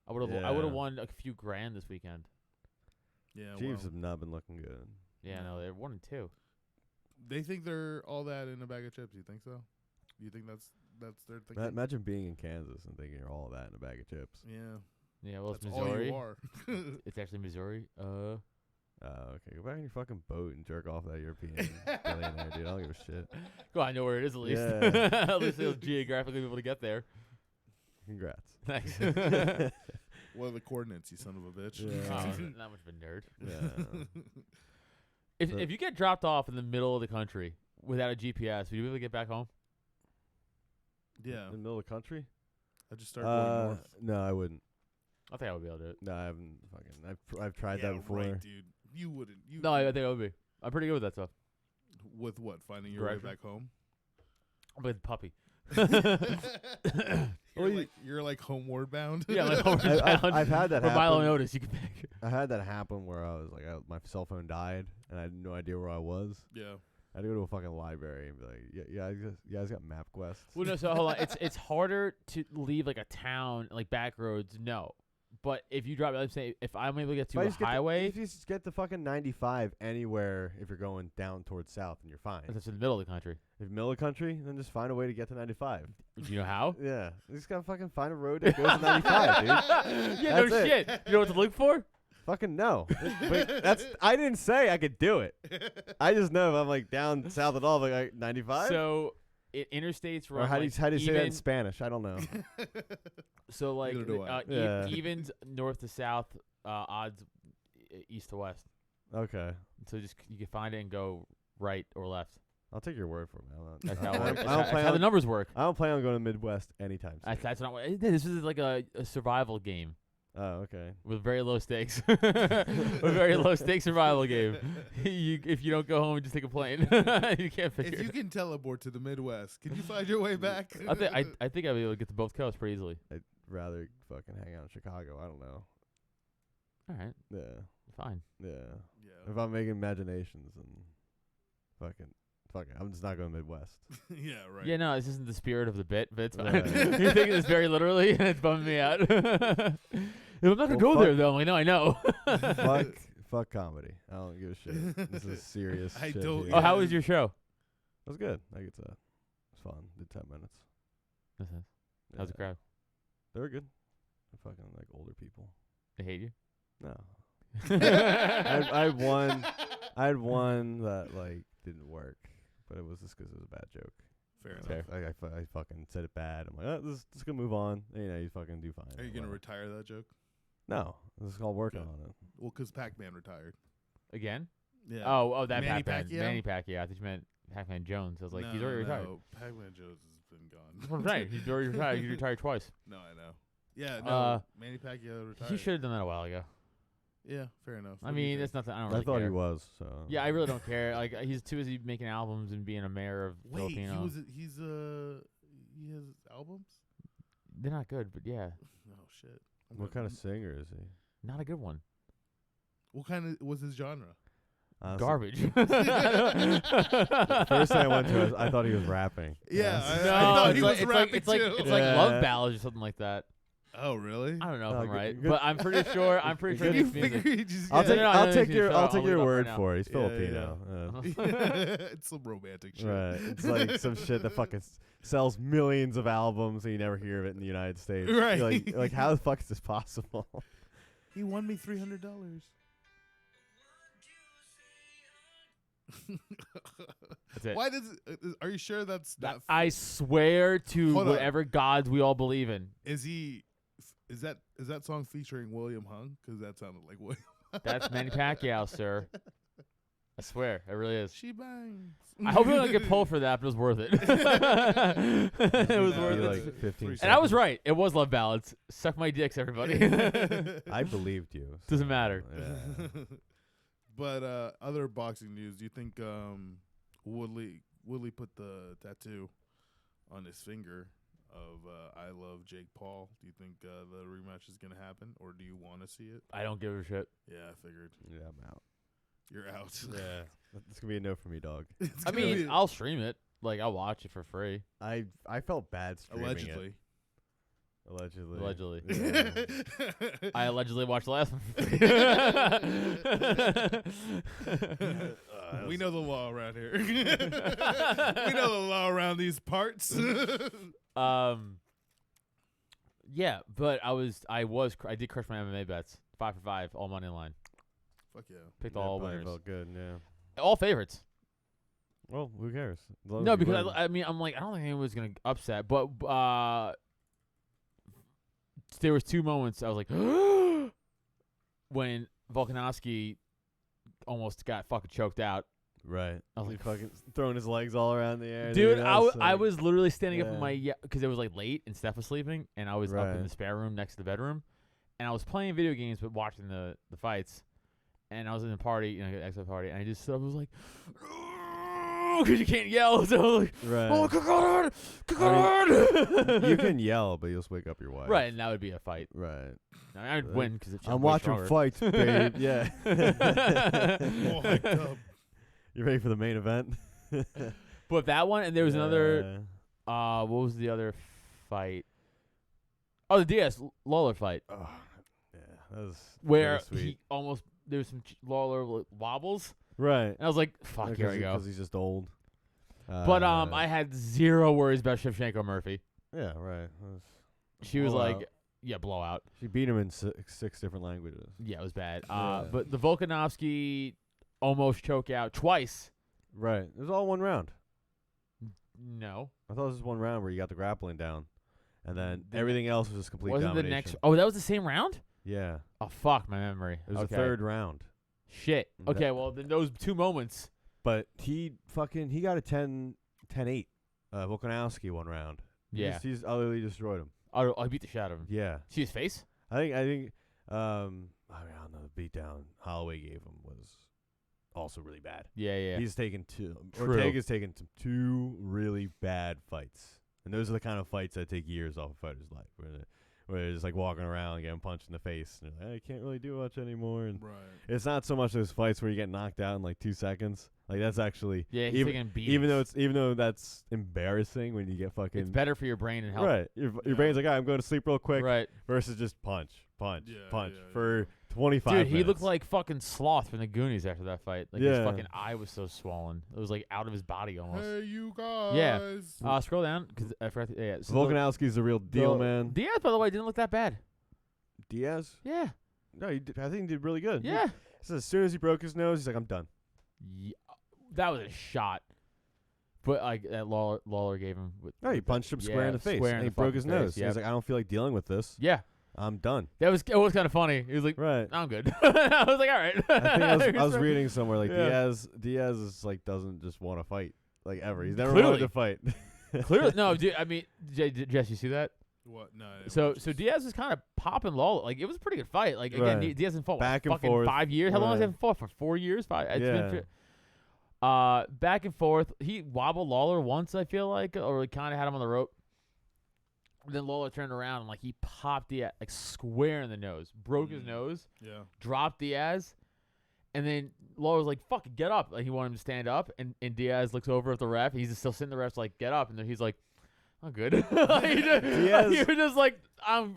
Speaker 3: I would have.
Speaker 2: Yeah.
Speaker 3: I would have won a few grand this weekend.
Speaker 4: Yeah,
Speaker 2: Chiefs
Speaker 4: well,
Speaker 2: have not been looking good.
Speaker 3: Yeah, no, they're 1-2.
Speaker 4: they think they're all that in a bag of chips. You think so? You think that's their thing?
Speaker 2: Imagine being in Kansas and thinking you're all that in a bag of chips.
Speaker 4: Yeah,
Speaker 3: Yeah, well, it's
Speaker 4: that's all
Speaker 3: Missouri.
Speaker 4: you are.
Speaker 3: It's actually Missouri.
Speaker 2: Okay, go back on your fucking boat and jerk off that European billionaire, dude. I don't give a shit.
Speaker 3: Go on, I know where it is at least.
Speaker 2: Yeah.
Speaker 3: At least they'll geographically be able to get there.
Speaker 2: Congrats.
Speaker 3: Thanks.
Speaker 4: What are the coordinates, you son of a bitch?
Speaker 2: Yeah.
Speaker 3: Oh, not much of a nerd.
Speaker 2: Yeah.
Speaker 3: If you get dropped off in the middle of the country without a GPS, would you be able to get back home?
Speaker 4: Yeah.
Speaker 2: In the middle of the country?
Speaker 4: I just started going north.
Speaker 2: No, I wouldn't.
Speaker 3: I think I would be able to do it.
Speaker 2: No, I haven't fucking. I've tried
Speaker 4: Yeah,
Speaker 2: that before.
Speaker 4: right, dude. You wouldn't. You
Speaker 3: No, I think I would be. I'm pretty good with that stuff.
Speaker 4: with what? Finding your way
Speaker 3: Direction.
Speaker 4: back home?
Speaker 3: I'm with puppy.
Speaker 4: You're like homeward bound.
Speaker 3: Yeah, like homeward bound.
Speaker 2: I've had that
Speaker 3: For Milo
Speaker 2: happen.
Speaker 3: notice, you can pick.
Speaker 2: I had that happen where I was like, my cell phone died and I had no idea where I was.
Speaker 4: Yeah.
Speaker 2: I had to go to a fucking library and be like, yeah, you guys got MapQuest.
Speaker 3: Well, no, so hold on. It's harder to leave like a town, like back roads. No, but if you drop, let's say, if I'm able to get to a highway,
Speaker 2: if you just get the fucking 95 anywhere, if you're going down towards south, and you're fine.
Speaker 3: that's in the middle of the country.
Speaker 2: If middle of the country, then just find a way to get to 95.
Speaker 3: Do you know how?
Speaker 2: Yeah, you just gotta fucking find a road that goes to 95, dude.
Speaker 3: Yeah, no
Speaker 2: That's it.
Speaker 3: shit. You know what to look for?
Speaker 2: Fucking no. But I didn't say I could do it. I just know if I'm like down south at all, like 95.
Speaker 3: So interstates run.
Speaker 2: Or how do you say that in
Speaker 3: even-
Speaker 2: Spanish? I don't know.
Speaker 3: So like
Speaker 4: Neither do I.
Speaker 2: Yeah.
Speaker 3: evens north to south, odds east to west.
Speaker 2: Okay,
Speaker 3: So just you can find it and go right or left.
Speaker 2: I'll take your word for it.
Speaker 3: That's how it works.
Speaker 2: I don't
Speaker 3: That's
Speaker 2: plan
Speaker 3: how the
Speaker 2: on-
Speaker 3: numbers work.
Speaker 2: I don't plan on going to Midwest anytime soon.
Speaker 3: That's not what this is like a survival game
Speaker 2: Oh, okay.
Speaker 3: with very low stakes. A very low stakes survival game. If you don't go home and just take a plane, you can't figure.
Speaker 4: If you can teleport to the Midwest, can you find your way back?
Speaker 3: I think I'd be able to get to both coasts pretty easily.
Speaker 2: I'd rather fucking hang out in Chicago. I don't know.
Speaker 3: All right,
Speaker 2: Yeah,
Speaker 3: fine.
Speaker 2: yeah.
Speaker 4: Yeah.
Speaker 2: If I'm making imaginations and fuck it, I'm just not going Midwest.
Speaker 4: Yeah, right.
Speaker 3: Yeah, no, this isn't the spirit of the bit, but it's fine.
Speaker 2: Right.
Speaker 3: You're taking this very literally, and it's bumming me out. I'm not gonna
Speaker 2: Well,
Speaker 3: go there though. I'm like, no, I know.
Speaker 2: fuck comedy. I don't give a shit. This is serious.
Speaker 4: I
Speaker 2: shit
Speaker 4: don't-
Speaker 2: here.
Speaker 3: Oh, how was your show?
Speaker 2: It was good. I get to. It's fun. Did 10 minutes.
Speaker 3: How's the
Speaker 2: Yeah.
Speaker 3: crowd?
Speaker 2: They were good. They're fucking like older people.
Speaker 3: They hate you.
Speaker 2: No. I had one that like didn't work, but it was just 'cause it was a bad joke.
Speaker 4: Fair
Speaker 2: So
Speaker 4: enough.
Speaker 2: I fucking said it bad. I'm like, this gonna move on. And, you fucking do fine.
Speaker 4: Are you gonna
Speaker 2: Whatever.
Speaker 4: retire that joke?
Speaker 2: No, this is called working
Speaker 4: Good.
Speaker 2: on it.
Speaker 4: Well, 'cause Pac-Man retired.
Speaker 3: Again?
Speaker 4: Yeah.
Speaker 3: Oh, that
Speaker 4: Manny
Speaker 3: Pac-Man.
Speaker 4: Pacquiao?
Speaker 3: Manny Pacquiao. I thought you meant Pac-Man Jones. I was like, he's already retired.
Speaker 4: No, Pac-Man Jones has been gone.
Speaker 3: That's what I'm saying. He's already retired. He's retired twice.
Speaker 4: No, I know. Yeah, no. Manny Pacquiao retired.
Speaker 3: He should have done that a while ago.
Speaker 4: Yeah, fair enough.
Speaker 3: I mean, that's nothing. I don't
Speaker 2: I
Speaker 3: really
Speaker 2: thought
Speaker 3: care.
Speaker 2: he was. So
Speaker 3: Yeah, I really don't care. Like, he's too busy making albums and being a mayor of
Speaker 4: Wait,
Speaker 3: Filipino.
Speaker 4: he has albums?
Speaker 3: They're not good, but yeah,
Speaker 4: Oh shit. I'm
Speaker 2: What
Speaker 4: gonna-
Speaker 2: kind of singer is he?
Speaker 3: not a good one.
Speaker 4: What kind of was his genre?
Speaker 2: Honestly,
Speaker 3: Garbage.
Speaker 2: First thing I went to, I thought he was rapping.
Speaker 4: Yeah,
Speaker 2: Yes.
Speaker 4: I
Speaker 3: No,
Speaker 4: thought
Speaker 3: it's
Speaker 4: he
Speaker 3: like,
Speaker 4: was
Speaker 3: it's
Speaker 4: rapping
Speaker 3: like, it's like,
Speaker 4: too.
Speaker 3: it's like
Speaker 2: Yeah.
Speaker 3: love ballads or something like that.
Speaker 4: Oh really?
Speaker 3: I don't know
Speaker 2: No,
Speaker 3: if I'm
Speaker 2: good-
Speaker 3: right,
Speaker 2: good-
Speaker 3: but I'm pretty sure. I'm pretty sure
Speaker 2: Good-
Speaker 4: You
Speaker 3: this music.
Speaker 4: figure he just
Speaker 2: I'll
Speaker 3: Yeah.
Speaker 2: take
Speaker 3: No, no,
Speaker 2: I'll
Speaker 3: no,
Speaker 2: take
Speaker 3: no,
Speaker 2: your
Speaker 3: no,
Speaker 2: I'll
Speaker 3: I'll
Speaker 2: take
Speaker 3: look
Speaker 2: your
Speaker 3: it up
Speaker 2: word
Speaker 3: right now.
Speaker 2: for it. He's
Speaker 4: Yeah, yeah.
Speaker 2: Filipino.
Speaker 4: It's some romantic shit.
Speaker 2: Right. It's like some shit that fucking sells millions of albums and you never hear of it in the United States.
Speaker 4: Right.
Speaker 2: You're like how the fuck is this possible?
Speaker 4: He won me $300.
Speaker 3: That's it.
Speaker 4: Why does? Are you sure that's not?
Speaker 3: I swear to
Speaker 4: Hold on.
Speaker 3: whatever gods we all believe in.
Speaker 4: Is he? Is that song featuring William Hung? Because that sounded like William.
Speaker 3: That's Manny Pacquiao, sir. I swear, it really is.
Speaker 4: She bangs.
Speaker 3: I hope we don't get pulled for that, but it was worth it. It was
Speaker 4: Be
Speaker 3: worth
Speaker 2: Be
Speaker 3: it.
Speaker 2: like 15
Speaker 3: And I was
Speaker 2: seconds.
Speaker 3: right. It was love ballads. Suck my dicks, everybody.
Speaker 2: I believed you.
Speaker 3: Doesn't matter.
Speaker 2: Yeah.
Speaker 4: But other boxing news. Do you think Woodley put the tattoo on his finger of I love Jake Paul? Do you think the rematch is gonna happen, or do you want to see it?
Speaker 3: I don't give a shit.
Speaker 4: Yeah, I figured.
Speaker 2: Yeah, I'm out.
Speaker 4: You're out.
Speaker 2: Yeah, it's gonna be a no for me, dog.
Speaker 3: I mean, I'll stream it. Like, I'll watch it for free.
Speaker 2: I felt bad streaming
Speaker 4: allegedly.
Speaker 2: it. Allegedly.
Speaker 3: Allegedly.
Speaker 2: Yeah.
Speaker 3: I allegedly watched the last one.
Speaker 4: We know the law around here. We know the law around these parts.
Speaker 3: Yeah, but I did crush my MMA bets. 5 for 5, all money line.
Speaker 4: Fuck yeah.
Speaker 3: Picked
Speaker 2: Yeah,
Speaker 3: all
Speaker 2: probably
Speaker 3: winners.
Speaker 2: felt good. Yeah.
Speaker 3: All favorites.
Speaker 2: Well, who cares? As long as
Speaker 3: No,
Speaker 2: you
Speaker 3: because
Speaker 2: win.
Speaker 3: I mean, I'm like, I don't think anyone's gonna upset. But there was 2 moments I was like, when Volkanovski almost got fucking choked out.
Speaker 2: Right.
Speaker 3: I was
Speaker 2: He
Speaker 3: like,
Speaker 2: fucking throwing his legs all around the air. and
Speaker 3: dude,
Speaker 2: everything
Speaker 3: I
Speaker 2: else, like-
Speaker 3: was literally standing up in
Speaker 2: yeah.
Speaker 3: my because it was like late and Steph was sleeping, and I was up in
Speaker 2: Right.
Speaker 3: the spare room next to the bedroom, and I was playing video games but watching the fights, and I was in a party, exit party, and I just was like, because you can't yell, so I was like,
Speaker 2: Right.
Speaker 3: oh, God.
Speaker 2: You can yell, but you'll just wake up your wife.
Speaker 3: Right, and that would be a fight.
Speaker 2: Right.
Speaker 3: I mean, I'd win because
Speaker 2: I'm watching fights, babe. Yeah.
Speaker 4: All hyped up.
Speaker 2: You ready for the main event?
Speaker 3: But that one, and there was another. What was the other fight? Oh, the Diaz Lawler fight,
Speaker 2: Oh, yeah, that was
Speaker 3: where
Speaker 2: sweet.
Speaker 3: he almost there was some Lawler wobbles,
Speaker 2: Right.
Speaker 3: and I was like, "Fuck, here I go."
Speaker 2: Because he's just old.
Speaker 3: But I had zero worries about Shevchenko Murphy.
Speaker 2: Yeah, right.
Speaker 3: She was
Speaker 2: Blowout.
Speaker 3: like, "Yeah, blowout."
Speaker 2: She beat him in 6 different languages.
Speaker 3: Yeah, it was bad.
Speaker 2: Yeah.
Speaker 3: But the Volkanovski almost choke out twice.
Speaker 2: Right. It was all one round.
Speaker 3: No,
Speaker 2: I thought this was one round where you got the grappling down, and then
Speaker 3: The
Speaker 2: everything else was just complete
Speaker 3: wasn't
Speaker 2: domination.
Speaker 3: the next? Oh, that was the same round.
Speaker 2: Yeah.
Speaker 3: Oh fuck, my memory.
Speaker 2: It was
Speaker 3: Okay.
Speaker 2: the third round.
Speaker 3: Shit.
Speaker 2: That-
Speaker 3: Okay, well then those 2 moments.
Speaker 2: But he got a 10-8. Volkanovski one round.
Speaker 3: Yeah.
Speaker 2: He's utterly destroyed him.
Speaker 3: Oh, I beat the shit out of him.
Speaker 2: Yeah.
Speaker 3: See his face?
Speaker 2: I think I mean, I don't know, the beatdown Holloway gave him was also really bad.
Speaker 3: Yeah.
Speaker 2: He's taken 2.
Speaker 3: True.
Speaker 2: Ortega's taken 2 really bad fights. And those are the kind of fights that take years off a fighter's life, where they're just like walking around getting punched in the face. And they're like, I can't really do much anymore. And
Speaker 4: Right.
Speaker 2: it's not so much those fights where you get knocked out in like 2 seconds. Like that's actually
Speaker 3: Yeah, he's taking beatings.
Speaker 2: even though that's embarrassing when you get fucking
Speaker 3: it's better for your brain and health.
Speaker 2: right. Your brain's like, I'm going to sleep real quick.
Speaker 3: Right.
Speaker 2: Versus just punch
Speaker 4: Yeah,
Speaker 2: for
Speaker 4: yeah.
Speaker 2: 25
Speaker 3: Dude,
Speaker 2: minutes.
Speaker 3: he looked like fucking Sloth from the Goonies after that fight. Like his
Speaker 2: Yeah.
Speaker 3: fucking eye was so swollen. It was like out of his body almost.
Speaker 4: Hey, you guys.
Speaker 3: Yeah. Scroll down because I forgot. Yeah. So
Speaker 2: Volkanovski's the real deal, man.
Speaker 3: Diaz, by the way, didn't look that bad.
Speaker 2: Diaz?
Speaker 3: Yeah.
Speaker 2: No, I think he did really good.
Speaker 3: Yeah.
Speaker 2: He said as soon as he broke his nose, he's like, I'm done.
Speaker 3: Yeah. That was a shot. But like that Lawler gave him.
Speaker 2: No, he punched him square in the face. And he broke his nose.
Speaker 3: Yeah.
Speaker 2: He's like, I don't feel like dealing with this.
Speaker 3: Yeah.
Speaker 2: I'm done.
Speaker 3: It was kind of funny. He was like,
Speaker 2: Right.
Speaker 3: I'm good. I was like, all right.
Speaker 2: I think I was reading somewhere like
Speaker 3: Yeah.
Speaker 2: Diaz is like doesn't just want to fight like ever. He's never
Speaker 3: Clearly.
Speaker 2: wanted to fight.
Speaker 3: Clearly, no, dude. I mean, Jess, you see that?
Speaker 4: What? No. I
Speaker 3: So
Speaker 4: watched this.
Speaker 3: Diaz was kind of popping Lawler. Like it was a pretty good fight. Like again,
Speaker 2: Right.
Speaker 3: Diaz hasn't fought
Speaker 2: Back and
Speaker 3: fucking
Speaker 2: forth.
Speaker 3: 5 years. How long has he
Speaker 2: Right.
Speaker 3: haven't fought for? 4 years? 5. It's
Speaker 2: Yeah.
Speaker 3: been back and forth. He wobbled Lawler once, I feel like, or he kind of had him on the rope. Then Lawler turned around and like he popped Diaz like square in the nose, broke his nose,
Speaker 4: Yeah.
Speaker 3: dropped Diaz, and then Lawler was like, "Fuck it, get up!" Like he wanted him to stand up, and Diaz looks over at the ref. He's just still sitting. The ref's like, "Get up," and then he's like, "I'm good." Like,
Speaker 2: Diaz-
Speaker 3: he was just like, I'm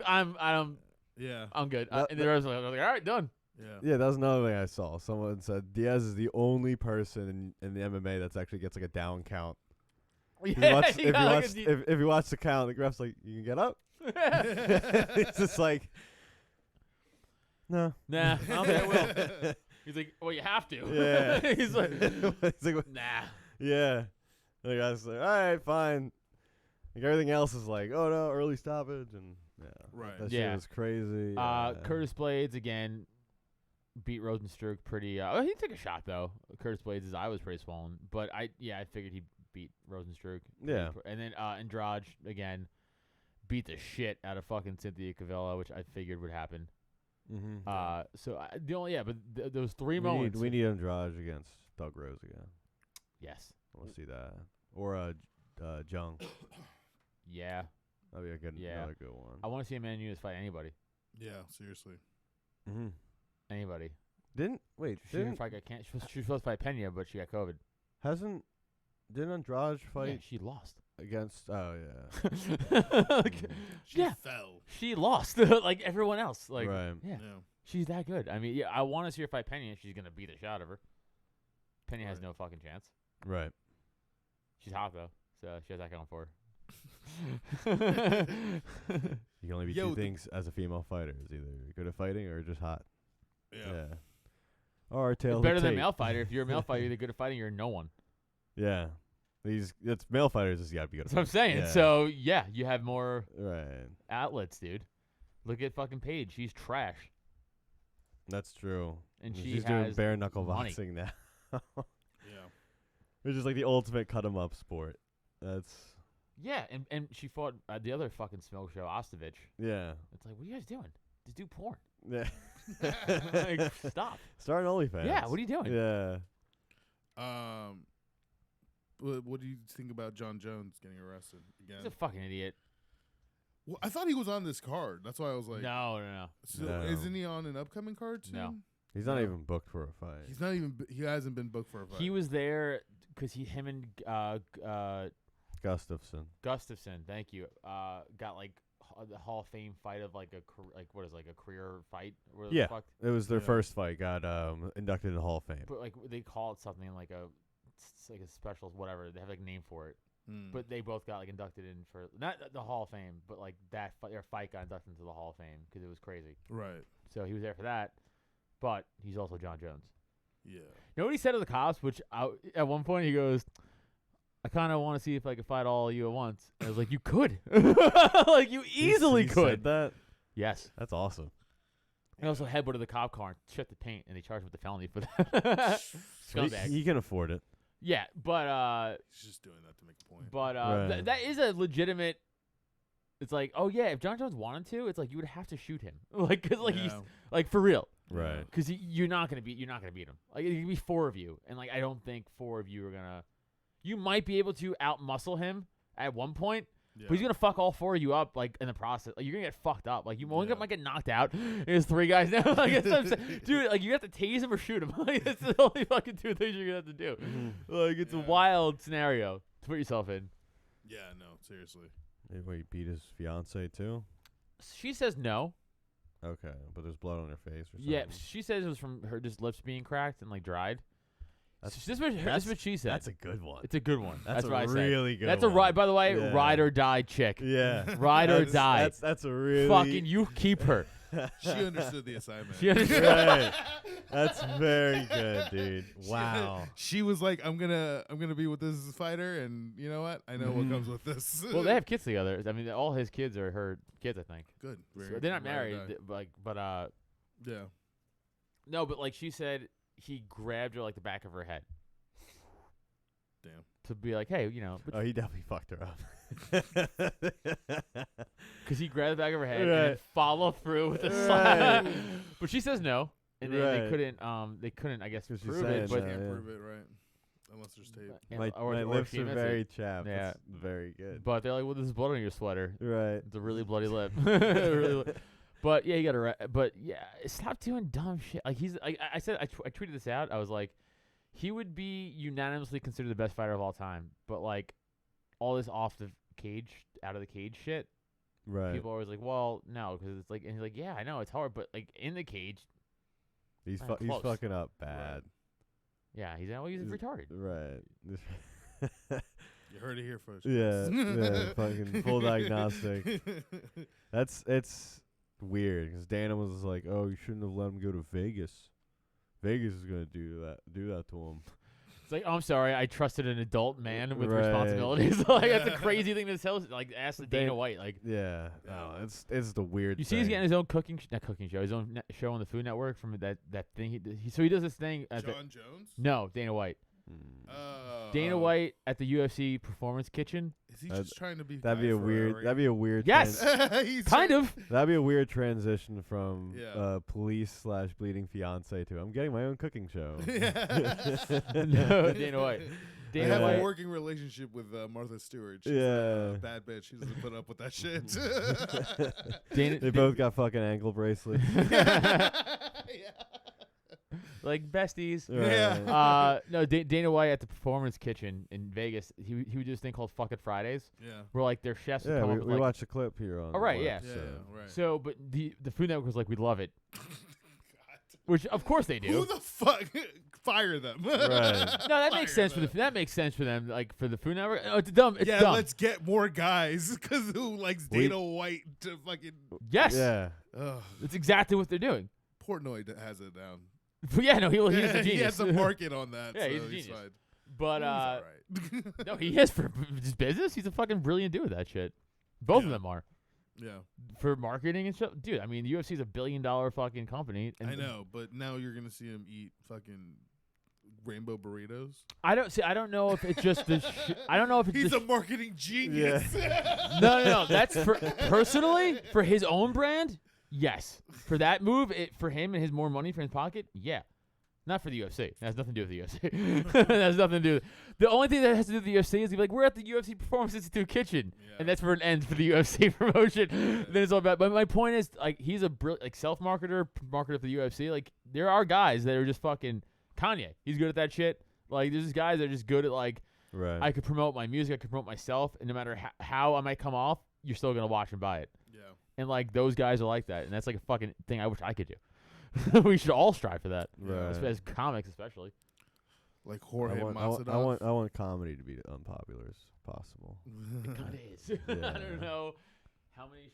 Speaker 4: Yeah.
Speaker 3: good."
Speaker 2: That-
Speaker 3: And the ref's like, "All right, done."
Speaker 4: Yeah.
Speaker 2: Yeah, that was another thing I saw. Someone said Diaz is the only person in the MMA that's actually gets like a down count. If you watch the count, the ref's like, you can get up. It's just like, no.
Speaker 3: Nah, I don't think I will. He's like, "Well, you have to."
Speaker 2: Yeah.
Speaker 3: He's like,
Speaker 2: It's like,
Speaker 3: "Nah."
Speaker 2: yeah. The guy's like, all right, fine. Like everything else is like, oh no, early stoppage, and yeah,
Speaker 4: Right.
Speaker 2: That
Speaker 3: Yeah.
Speaker 2: shit was crazy.
Speaker 3: Curtis Blades again beat Rosenstruck pretty. He took a shot though. Curtis Blades' eye was pretty swollen, but I figured he beat Rosenstruck.
Speaker 2: Yeah.
Speaker 3: And then Andrade again beat the shit out of fucking Cynthia Cavella, which I figured would happen.
Speaker 2: Mm-hmm.
Speaker 3: But those 3 moments.
Speaker 2: We need Andrade against Doug Rose again.
Speaker 3: Yes.
Speaker 2: I want to see that, or Jung.
Speaker 3: Yeah.
Speaker 2: That'd be a good,
Speaker 3: Yeah.
Speaker 2: another good one.
Speaker 3: I want to see Emmanuel fight anybody.
Speaker 4: Yeah. Seriously.
Speaker 2: Mm-hmm.
Speaker 3: Anybody.
Speaker 2: Didn't
Speaker 3: She fight got she was supposed to fight Pena, but she got COVID.
Speaker 2: Didn't Andrade
Speaker 3: Yeah,
Speaker 2: fight
Speaker 3: she lost.
Speaker 2: against? Oh yeah.
Speaker 4: She
Speaker 3: Yeah.
Speaker 4: fell.
Speaker 3: She lost like everyone else. Like,
Speaker 2: right.
Speaker 3: yeah,
Speaker 4: Yeah.
Speaker 3: she's that good. I mean, yeah, I want to see her fight Pena. She's gonna beat the shit out of her. Pena has
Speaker 4: Right.
Speaker 3: no fucking chance.
Speaker 2: Right.
Speaker 3: She's hot though, so she has that going for her.
Speaker 2: You can only be two things as a female fighter: is either good at fighting or just hot.
Speaker 4: Yeah.
Speaker 2: Or our tail.
Speaker 3: It's better than a male fighter. If you're a male fighter, you're good at fighting. You're no one.
Speaker 2: Yeah. It's male fighters. Just gotta be good.
Speaker 3: That's what I'm saying.
Speaker 2: Yeah.
Speaker 3: So yeah, you have more
Speaker 2: Right.
Speaker 3: outlets, dude. Look at fucking Paige. She's trash,
Speaker 2: That's true.
Speaker 3: and
Speaker 2: she's
Speaker 3: she
Speaker 2: doing
Speaker 3: has
Speaker 2: bare knuckle
Speaker 3: money.
Speaker 2: boxing now,
Speaker 4: Yeah.
Speaker 2: which is like the ultimate cut 'em up sport. That's
Speaker 3: Yeah, and she fought the other fucking smoke show, Ostovich.
Speaker 2: yeah.
Speaker 3: It's like, what are you guys doing? Just do porn.
Speaker 2: Yeah.
Speaker 3: Like, stop.
Speaker 2: Start an OnlyFans.
Speaker 3: Yeah, what are you doing?
Speaker 2: Yeah.
Speaker 4: What do you think about Jon Jones getting arrested
Speaker 3: He's a
Speaker 4: again?
Speaker 3: fucking idiot.
Speaker 4: Well, I thought he was on this card. That's why I was like,
Speaker 3: No.
Speaker 4: So
Speaker 2: No.
Speaker 4: isn't he on an upcoming card soon?
Speaker 3: No.
Speaker 2: He's not
Speaker 4: No.
Speaker 2: even booked for a fight.
Speaker 4: He's not even. He hasn't been booked for a fight.
Speaker 3: He was there because him and
Speaker 2: Gustafson.
Speaker 3: Gustafson, thank you, got like the Hall of Fame fight of like a career fight. Where the
Speaker 2: Yeah.
Speaker 3: fuck-
Speaker 2: It was their
Speaker 4: Yeah.
Speaker 2: first fight. Got inducted in the Hall of Fame.
Speaker 3: But like they call it something like it's like a special whatever. They have like a name for it.
Speaker 4: Hmm.
Speaker 3: But they both got like inducted in for not the Hall of Fame, but like their fight got inducted into the Hall of Fame because it was crazy.
Speaker 4: Right.
Speaker 3: So he was there for that. But he's also Jon Jones.
Speaker 4: Yeah.
Speaker 3: You know what he said to the cops? Which at one point he goes, "I kind of want to see if I could fight all of you at once." And I was like, "You could, like you easily
Speaker 2: He
Speaker 3: could."
Speaker 2: said that.
Speaker 3: Yes.
Speaker 2: That's awesome.
Speaker 3: And also headbutted the cop car and shut the paint, and they charged him with the felony for that. Scumbag.
Speaker 2: He can afford it.
Speaker 3: Yeah, but
Speaker 4: He's just doing that to make a point.
Speaker 2: Right.
Speaker 3: that is a legitimate. It's like, oh yeah, if Jon Jones wanted to, it's like you would have to shoot him, like because like he's
Speaker 4: Yeah.
Speaker 3: like for real,
Speaker 2: Right.
Speaker 3: because you're not gonna beat him. Like it can be 4 of you, and like I don't think 4 of you are gonna. You might be able to out muscle him at one point,
Speaker 4: Yeah.
Speaker 3: but he's gonna fuck all 4 of you up like in the process. Like you're gonna get fucked up. Like you
Speaker 4: Yeah.
Speaker 3: might get knocked out. There's 3 guys now. Like that's what I'm saying. Dude, like you have to tase him or shoot him. Like that's the only fucking 2 things you're gonna have to do. Like it's a
Speaker 4: Yeah.
Speaker 3: wild scenario to put yourself in.
Speaker 4: Yeah. No. Seriously.
Speaker 2: He beat his fiance too.
Speaker 3: She says no.
Speaker 2: Okay, but there's blood on her face or something.
Speaker 3: Yeah, she says it was from her just lips being cracked and like dried.
Speaker 2: That's-
Speaker 3: This is what she said.
Speaker 2: That's a good one.
Speaker 3: It's a good one.
Speaker 2: That's
Speaker 3: what
Speaker 2: a
Speaker 3: I said.
Speaker 2: really good
Speaker 3: That's
Speaker 2: one.
Speaker 3: a ride. By the way,
Speaker 2: Yeah.
Speaker 3: ride or die chick.
Speaker 2: Yeah.
Speaker 3: Ride or die.
Speaker 2: That's a really
Speaker 3: Fucking you keep her.
Speaker 4: She understood the assignment.
Speaker 3: She understood.
Speaker 2: right. That's very good, dude. Wow.
Speaker 4: She was like, I'm gonna be with this fighter, and you know what? I know what comes with this.
Speaker 3: Well, they have kids together. I mean, all his kids are her kids, I think.
Speaker 4: good.
Speaker 3: So they're not
Speaker 4: Ride or
Speaker 3: married,
Speaker 4: die.
Speaker 3: but
Speaker 4: Yeah.
Speaker 3: no, but like she said, he grabbed her like the back of her head
Speaker 4: Damn.
Speaker 3: to be like, hey, you know,
Speaker 2: Oh, he definitely fucked her up.
Speaker 3: because he grabbed the back of her head and
Speaker 2: Right.
Speaker 3: then follow through with a
Speaker 2: Right.
Speaker 3: slap. But she says no, and they
Speaker 2: Right.
Speaker 3: couldn't, I guess,
Speaker 2: 'Cause she's
Speaker 3: prove
Speaker 2: saying
Speaker 3: it.
Speaker 4: She
Speaker 3: But
Speaker 4: can't
Speaker 2: yeah.
Speaker 4: prove it, right? Unless there's tape.
Speaker 2: my
Speaker 3: or
Speaker 2: lips
Speaker 3: she
Speaker 2: are
Speaker 3: admits
Speaker 2: very
Speaker 3: it.
Speaker 2: chapped.
Speaker 3: Yeah.
Speaker 2: That's very good.
Speaker 3: But they're like, well, there's blood on your sweater.
Speaker 2: Right.
Speaker 3: It's a really bloody lip. Really but yeah, you gotta. But yeah, stop doing dumb shit. Like he's. I said. I tweeted this out. I was like, he would be unanimously considered the best fighter of all time. But like, all this off the cage, out of the cage shit.
Speaker 2: Right.
Speaker 3: People are always like, well, no, because it's like, and he's like, yeah, I know it's hard, but like in the cage,
Speaker 2: He's
Speaker 3: Close.
Speaker 2: he's fucking up bad.
Speaker 3: yeah, he's retarded.
Speaker 2: Right.
Speaker 4: You heard it here first.
Speaker 2: Yeah. Yeah. Fucking full diagnostic. It's weird because Dana was like, "Oh, you shouldn't have let him go to Vegas. Vegas is gonna do that to him."
Speaker 3: It's like, oh, I'm sorry, I trusted an adult man with
Speaker 2: Right.
Speaker 3: responsibilities. Like that's a crazy thing to tell. Like ask the Dana White. Like
Speaker 2: Yeah. No, it's the weird.
Speaker 3: you see, he's
Speaker 2: thing.
Speaker 3: getting his own not cooking show, his own show on the Food Network from that thing. So he does this thing.
Speaker 4: Jon Jones?
Speaker 3: No, Dana White.
Speaker 2: Mm.
Speaker 3: Dana White at the UFC Performance Kitchen.
Speaker 4: Is he
Speaker 2: That'd-
Speaker 4: just trying to be?
Speaker 2: That'd be
Speaker 4: Guy
Speaker 2: a weird.
Speaker 4: Fieri?
Speaker 2: That'd be a weird.
Speaker 3: Yes,
Speaker 4: He's
Speaker 3: kind of.
Speaker 2: That'd be a weird transition from
Speaker 4: Yeah.
Speaker 2: police/bleeding fiance to I'm getting my own cooking show.
Speaker 3: No, Dana White.
Speaker 4: I
Speaker 3: Dana
Speaker 4: have
Speaker 3: White.
Speaker 4: a working relationship with Martha Stewart. She's
Speaker 2: Yeah.
Speaker 4: a bad bitch. She doesn't put up with that shit.
Speaker 3: Dana,
Speaker 2: They both got fucking ankle bracelets.
Speaker 4: Yeah.
Speaker 3: like besties.
Speaker 4: Yeah.
Speaker 3: No, Dana White at the Performance Kitchen in Vegas, he would do this thing called Fuck It Fridays,
Speaker 4: Yeah.
Speaker 3: where like their chefs would
Speaker 2: Yeah,
Speaker 3: come
Speaker 2: we,
Speaker 3: up with
Speaker 2: we
Speaker 3: like,
Speaker 2: watched a clip here on.
Speaker 3: Oh, right,
Speaker 2: the
Speaker 3: yeah.
Speaker 4: Yeah,
Speaker 2: website.
Speaker 4: right.
Speaker 3: so, but the Food Network was like, we'd love it, which of course they do.
Speaker 4: Who the fuck fire them?
Speaker 2: Right.
Speaker 3: No, that makes sense for that makes sense for them, like for the Food Network. Oh, it's dumb. It's
Speaker 4: yeah,
Speaker 3: dumb.
Speaker 4: let's get more guys because who likes Dana White to fucking?
Speaker 3: Yes.
Speaker 2: Yeah.
Speaker 4: Ugh.
Speaker 3: That's exactly what they're doing.
Speaker 4: Portnoy has it down.
Speaker 3: But yeah, no, he's a genius.
Speaker 4: He has a market on that.
Speaker 3: Yeah,
Speaker 4: so
Speaker 3: he's a genius.
Speaker 4: fine.
Speaker 3: But
Speaker 4: He's all right.
Speaker 3: no, he is for his business. He's a fucking brilliant dude with that shit. Both of
Speaker 4: Yeah.
Speaker 3: them are
Speaker 4: Yeah,
Speaker 3: for marketing and stuff. Dude, I mean, the UFC is $1 billion fucking company. And
Speaker 4: I know, but now you're gonna see him eat fucking rainbow burritos.
Speaker 3: I don't know if it's just the. I don't know if it's.
Speaker 4: He's
Speaker 3: the
Speaker 4: a marketing genius.
Speaker 3: No. That's for personally for his own brand. Yes, for that move, for him and his more money for his pocket. Yeah, not for the UFC. It has nothing to do with the UFC. That has nothing to do. The only thing that has to do with the UFC is he's like, we're at the UFC Performance Institute kitchen, and that's where it ends for the UFC promotion. Then it's all about. But my point is, like, he's a self-marketer, marketer for the UFC. Like, there are guys that are just fucking Kanye. He's good at that shit. Like, there's just guys that are just good at like,
Speaker 2: Right.
Speaker 3: I could promote my music, I could promote myself, and no matter how I might come off, you're still gonna watch and buy it.
Speaker 4: Yeah.
Speaker 3: And like those guys are like that, and that's like a fucking thing I wish I could do. We should all strive for that,
Speaker 2: Right.
Speaker 3: as comics especially.
Speaker 4: Like Jorge
Speaker 2: I
Speaker 4: Masvidal.
Speaker 2: want comedy to be unpopular as possible.
Speaker 3: It kind of is.
Speaker 2: Yeah.
Speaker 3: I don't know how many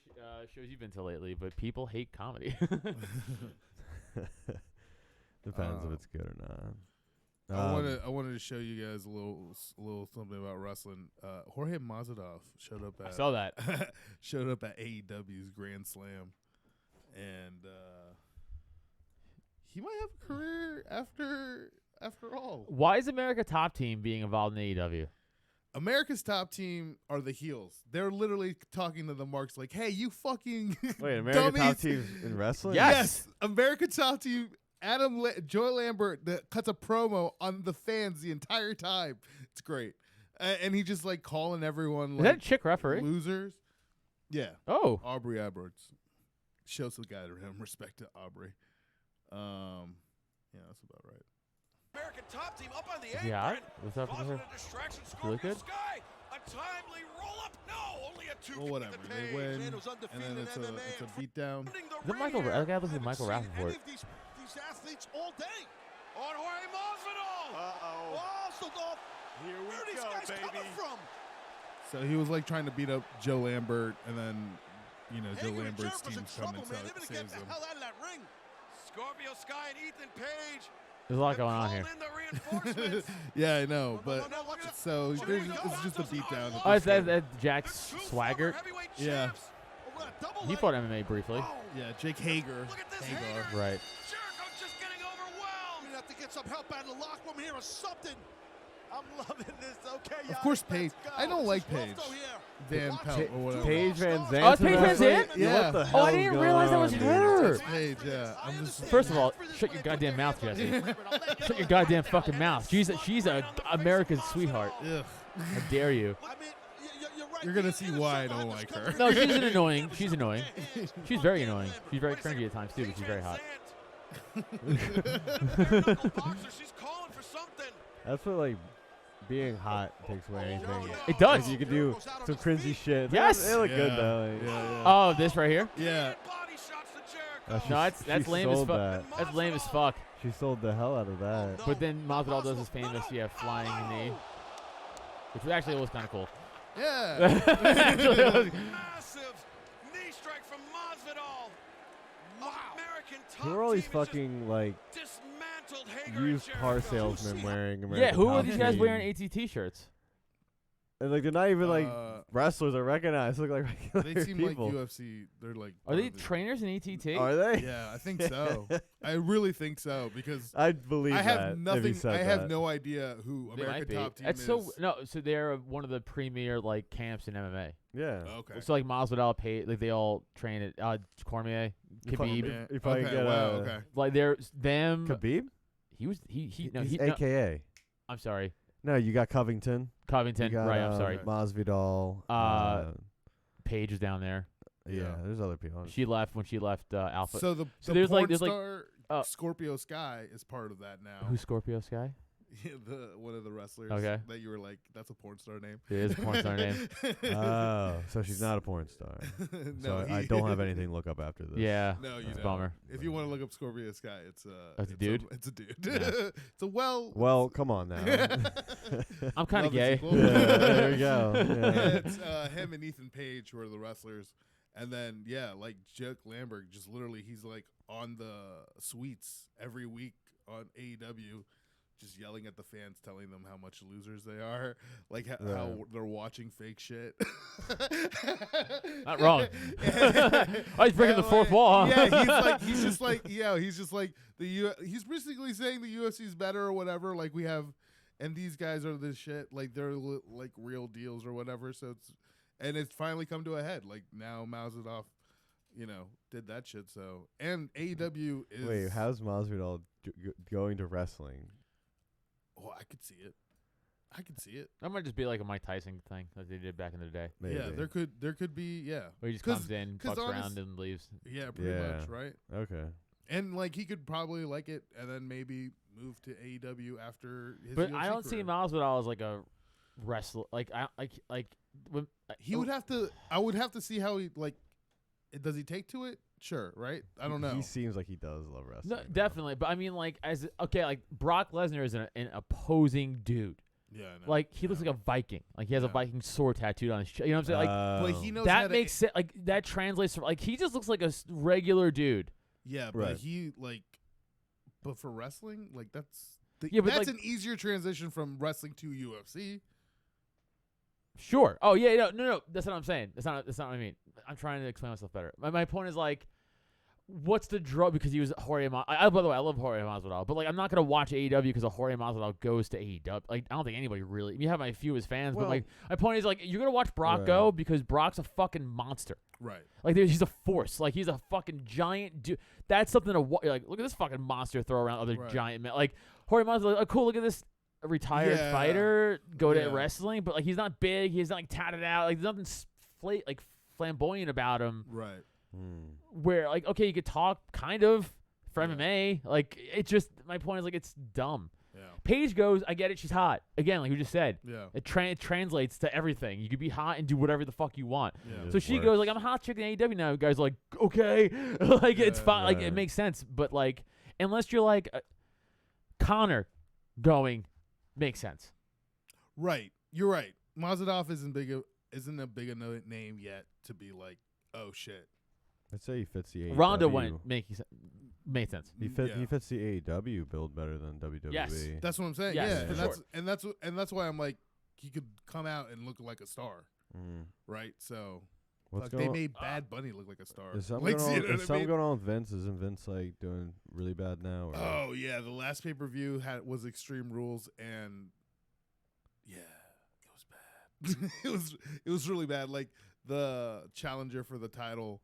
Speaker 3: shows you've been to lately, but people hate comedy.
Speaker 2: Depends if it's good or not.
Speaker 4: I wanted to show you guys a little something about wrestling. Jorge Masvidal showed up
Speaker 3: I
Speaker 4: at
Speaker 3: saw that.
Speaker 4: showed up at AEW's Grand Slam, and he might have a career after all.
Speaker 3: Why is America Top Team being involved in AEW?
Speaker 4: America's Top Team are the heels. They're literally talking to the marks like, "Hey, you fucking
Speaker 2: Wait, American
Speaker 4: dummies."
Speaker 2: Top Team in wrestling?
Speaker 3: Yes.
Speaker 4: America Top Team. Joy Lambert that cuts a promo on the fans the entire time. It's great, and he just like calling everyone
Speaker 3: Is
Speaker 4: like
Speaker 3: that a chick referee?
Speaker 4: losers. Yeah,
Speaker 3: Oh,
Speaker 4: Aubrey Edwards. Show some guy to him. Respect to Aubrey. Yeah, that's about right.
Speaker 6: American Top Team up on the
Speaker 3: yeah.
Speaker 6: apron.
Speaker 3: What's up with
Speaker 6: Causing
Speaker 3: her?
Speaker 6: a distraction.
Speaker 3: Really
Speaker 6: Scorpio
Speaker 3: good?
Speaker 6: Sky. A timely roll up. No, only a 2.
Speaker 4: Well, whatever. They win, and then it's a beatdown.
Speaker 3: Is that Michael? That guy looks like Michael Rappaport.
Speaker 6: These athletes all day. On Jorge Masvidal.
Speaker 7: Uh-oh.
Speaker 6: Oh, so
Speaker 7: Here
Speaker 6: where are
Speaker 7: we
Speaker 6: these
Speaker 7: go,
Speaker 6: guys coming
Speaker 7: baby.
Speaker 6: from?
Speaker 4: So he was like trying to beat up Joe Lambert, and then Joe
Speaker 6: Hager and
Speaker 4: Lambert's
Speaker 6: Jarrett was in
Speaker 4: teams come
Speaker 6: trouble,
Speaker 4: and
Speaker 6: man. They're gonna get
Speaker 4: saves
Speaker 6: the
Speaker 4: them.
Speaker 6: hell out of that ring. Scorpio Sky and Ethan Page.
Speaker 3: There's a lot going on here.
Speaker 6: Called in the reinforcements.
Speaker 4: Yeah, I know, but
Speaker 6: No, watch it.
Speaker 4: so
Speaker 6: Oh, there you go.
Speaker 4: it's just a beatdown.
Speaker 3: Oh, is that Jack
Speaker 6: The two
Speaker 3: Swagger?
Speaker 6: former heavyweight
Speaker 4: Yeah.
Speaker 6: champs. Oh, what a double
Speaker 3: He
Speaker 6: leg.
Speaker 3: fought MMA briefly.
Speaker 6: Oh,
Speaker 4: Yeah, Jake Hager.
Speaker 6: look at this
Speaker 4: Hagar.
Speaker 6: Hager.
Speaker 3: Right.
Speaker 6: Jericho just getting overwhelmed. We're gonna have to get some help out of the locker room here or something.
Speaker 7: I'm loving this. Okay,
Speaker 4: Of course,
Speaker 7: let's
Speaker 4: Paige.
Speaker 7: go.
Speaker 4: I don't like
Speaker 6: This is
Speaker 4: Paige.
Speaker 6: Rosto here.
Speaker 4: Van
Speaker 6: Watch
Speaker 4: Pelt
Speaker 6: it.
Speaker 4: or whatever.
Speaker 2: Paige Van Zandt.
Speaker 3: Oh, it's Paige Van Zandt?
Speaker 4: Yeah.
Speaker 2: What the
Speaker 3: Oh,
Speaker 2: hell
Speaker 3: I
Speaker 2: is
Speaker 3: didn't
Speaker 2: going
Speaker 3: realize that
Speaker 2: on,
Speaker 3: was
Speaker 2: dude?
Speaker 3: her.
Speaker 4: That's Paige, yeah. I'm just
Speaker 3: First of all, shut your goddamn mouth, Jesse. Shut your goddamn fucking mouth. She's a American sweetheart.
Speaker 4: Ugh.
Speaker 3: How dare you?
Speaker 6: I mean, you're right.
Speaker 4: You're gonna
Speaker 6: The
Speaker 4: see
Speaker 6: inner
Speaker 4: why I
Speaker 6: circle
Speaker 4: don't
Speaker 6: had
Speaker 4: like
Speaker 6: this
Speaker 4: her.
Speaker 6: covered.
Speaker 3: No, she's annoying. She's annoying. She's very annoying.
Speaker 6: Man.
Speaker 3: She's very
Speaker 6: Wait a second.
Speaker 3: cringy at times too, but she's very hot.
Speaker 6: Boxer, she's calling for something.
Speaker 2: That's what like being hot takes away anything.
Speaker 3: It does.
Speaker 2: Like, you can do some cringy shit.
Speaker 3: Yes.
Speaker 2: They look good
Speaker 4: Yeah.
Speaker 2: though.
Speaker 4: Yeah.
Speaker 3: Oh, this right here?
Speaker 4: Yeah.
Speaker 6: Body shots to Jericho.
Speaker 2: She-
Speaker 3: No, that's
Speaker 2: she
Speaker 3: lame as
Speaker 2: sold
Speaker 3: fuck.
Speaker 2: that.
Speaker 3: That's lame as fuck.
Speaker 2: She sold the hell out of that.
Speaker 3: But then Masvidal does his famous, flying knee, which actually was kind of cool.
Speaker 4: Yeah.
Speaker 3: Actually, it was-
Speaker 6: Massive knee strike from Masvidal. Wow. American Top
Speaker 2: Who are all these
Speaker 6: Team has just
Speaker 2: fucking like
Speaker 6: dismantled Hager
Speaker 2: used
Speaker 6: and
Speaker 2: car
Speaker 6: Jericho.
Speaker 2: salesmen wearing American
Speaker 3: yeah, who are
Speaker 2: Top
Speaker 3: these guys
Speaker 2: Team?
Speaker 3: wearing ATT shirts?
Speaker 2: And like they're not even like
Speaker 4: Uh,
Speaker 2: wrestlers I recognize. They look like regular
Speaker 4: They seem
Speaker 2: people.
Speaker 4: like UFC. They're like.
Speaker 3: Are they
Speaker 4: one of the-
Speaker 3: trainers in ATT?
Speaker 2: Are they?
Speaker 4: Yeah, I think so. I really think so because
Speaker 2: I believe
Speaker 4: I have
Speaker 2: that. If you
Speaker 4: nothing.
Speaker 2: said
Speaker 4: I have
Speaker 2: that.
Speaker 4: no idea who
Speaker 3: They might
Speaker 4: American
Speaker 3: be.
Speaker 4: Top Team
Speaker 3: That's
Speaker 4: is.
Speaker 3: so no. So they're one of the premier like camps in MMA.
Speaker 2: Yeah.
Speaker 4: Okay.
Speaker 3: So like Masvidal, like they all train at Cormier, Khabib.
Speaker 4: Yeah.
Speaker 2: If I
Speaker 4: okay.
Speaker 2: get
Speaker 4: wow.
Speaker 2: a
Speaker 4: Okay.
Speaker 3: Like they're them.
Speaker 2: Khabib,
Speaker 3: He no
Speaker 2: he's
Speaker 3: no,
Speaker 2: AKA.
Speaker 3: I'm sorry,
Speaker 2: No, you got Covington.
Speaker 3: Covington.
Speaker 2: You got,
Speaker 3: Right. I'm sorry.
Speaker 2: Masvidal.
Speaker 3: Paige is down there.
Speaker 2: yeah,
Speaker 4: Yeah.
Speaker 2: there's other people.
Speaker 3: She left when she left Alpha.
Speaker 4: So the
Speaker 3: So there's
Speaker 4: porn
Speaker 3: like- there's like-
Speaker 4: star Scorpio Sky is part of that now.
Speaker 3: Who's Scorpio Sky?
Speaker 4: One of the wrestlers.
Speaker 3: Okay.
Speaker 4: That you were like, that's a porn star name.
Speaker 3: It is a porn star name.
Speaker 2: Oh, so she's not a porn star.
Speaker 4: No,
Speaker 2: so I don't have anything to look up after this.
Speaker 3: Yeah.
Speaker 4: No, you
Speaker 3: That's a
Speaker 4: don't.
Speaker 3: bummer.
Speaker 4: If you want to look up Scorpio Sky, it's
Speaker 3: a dude?
Speaker 4: It's a dude.
Speaker 3: Yeah.
Speaker 4: It's a well.
Speaker 2: Well, come on now.
Speaker 3: I'm kind
Speaker 4: Love
Speaker 3: of gay.
Speaker 4: is equal.
Speaker 2: Yeah, there we go.
Speaker 4: Yeah,
Speaker 2: Yeah.
Speaker 4: it's him and Ethan Page who are the wrestlers, and then like Jake Lamberg, just literally he's like on the suites every week on AEW, just yelling at the fans, telling them how much losers they are, like how they're watching fake shit.
Speaker 3: Not wrong. He's breaking the fourth wall. Huh?
Speaker 4: Yeah, he's just like he's basically saying the UFC is better or whatever. Like we have, and these guys are this shit. Like they're like real deals or whatever. So it's finally come to a head. Like now Masvidal, did that shit. So and AEW is
Speaker 2: Wait, how's Masvidal going to wrestling?
Speaker 4: Oh, I could see it.
Speaker 3: That might just be like a Mike Tyson thing that they did back in the day.
Speaker 2: Maybe.
Speaker 4: Yeah, there could be
Speaker 3: Where he just comes in, fucks around, and leaves.
Speaker 4: Yeah, pretty much, right?
Speaker 2: Okay.
Speaker 4: And like he could probably like it, and then maybe move to AEW after his.
Speaker 3: But
Speaker 4: UFC
Speaker 3: I don't see
Speaker 4: career.
Speaker 3: Masvidal as like a wrestler. Like when
Speaker 4: He would have to. I would have to see how he like. Does he take to it? Sure, right? I don't know.
Speaker 2: He seems like he does love wrestling.
Speaker 3: No,
Speaker 2: though.
Speaker 3: definitely. But I mean, like like Brock Lesnar is an opposing dude.
Speaker 4: Yeah, I know.
Speaker 3: Like he looks like a Viking. Like he has a
Speaker 4: Yeah.
Speaker 3: Viking sword tattooed on his chest. You know what I'm saying? Like
Speaker 4: but he knows
Speaker 3: that makes sense. Like that translates. Like he just looks like a regular dude.
Speaker 4: Yeah, but
Speaker 2: Right.
Speaker 4: he like. But for wrestling, like that's
Speaker 3: Yeah, but
Speaker 4: that's
Speaker 3: like-
Speaker 4: an easier transition from wrestling to UFC.
Speaker 3: Sure. Oh yeah. No. That's what I'm saying. That's not what I mean. I'm trying to explain myself better. My point is like, what's the draw? Because he was Jorge Masvidal. By the way, I love Jorge Masvidal, but like, I'm not gonna watch AEW because Jorge Masvidal goes to AEW. Like, I don't think anybody really. You have my few as fans, but
Speaker 2: Well-
Speaker 3: like, my point is like, you're gonna watch Brock
Speaker 2: Right.
Speaker 3: go because Brock's a fucking monster.
Speaker 4: Right.
Speaker 3: Like, he's a force. Like, he's a fucking giant dude. That's something to watch. Like, look at this fucking monster throw around other
Speaker 4: Right.
Speaker 3: giant men. Like, Jorge Masvidal, like, oh, cool, look at this retired
Speaker 4: Yeah.
Speaker 3: fighter go to
Speaker 4: Yeah.
Speaker 3: wrestling, but like, he's not big. He's not like tatted out. Like, there's nothing flamboyant about him.
Speaker 4: Right.
Speaker 3: Where like, okay, you could talk kind of for
Speaker 4: Yeah.
Speaker 3: MMA. Like, it just, my point is like, it's dumb.
Speaker 4: Yeah.
Speaker 3: Paige goes, I get it, she's hot. Again, like we just said,
Speaker 4: Yeah.
Speaker 3: it translates to everything. You could be hot and do whatever the fuck you want.
Speaker 4: Yeah.
Speaker 3: So
Speaker 2: It
Speaker 3: she
Speaker 2: works.
Speaker 3: goes like, I'm a hot chick in AEW now. Guys are like, okay, like it's
Speaker 4: Yeah.
Speaker 3: fine, like it
Speaker 2: Right.
Speaker 3: makes sense. But like, unless you're like Connor going, makes sense.
Speaker 4: Right. You're right. Mazadov isn't a big enough name yet to be like, oh shit.
Speaker 2: I'd say he fits the AEW.
Speaker 3: Ronda made sense.
Speaker 2: He fits the AEW build better than WWE.
Speaker 3: Yes.
Speaker 4: That's what I'm saying.
Speaker 3: Yes,
Speaker 4: yeah,
Speaker 3: for
Speaker 4: and that's why I'm like, he could come out and look like a star,
Speaker 2: Mm.
Speaker 4: right? So
Speaker 2: What's
Speaker 4: like,
Speaker 2: going
Speaker 4: they
Speaker 2: on?
Speaker 4: made Bad Bunny look like a star.
Speaker 2: Is something
Speaker 4: Like,
Speaker 2: going
Speaker 4: you
Speaker 2: on,
Speaker 4: know what
Speaker 2: is
Speaker 4: I
Speaker 2: something
Speaker 4: mean?
Speaker 2: going on with Vince? Isn't Vince like doing really bad now? Or?
Speaker 4: Oh yeah, the last pay-per-view was Extreme Rules, and yeah, it was bad. it was really bad. Like the challenger for the title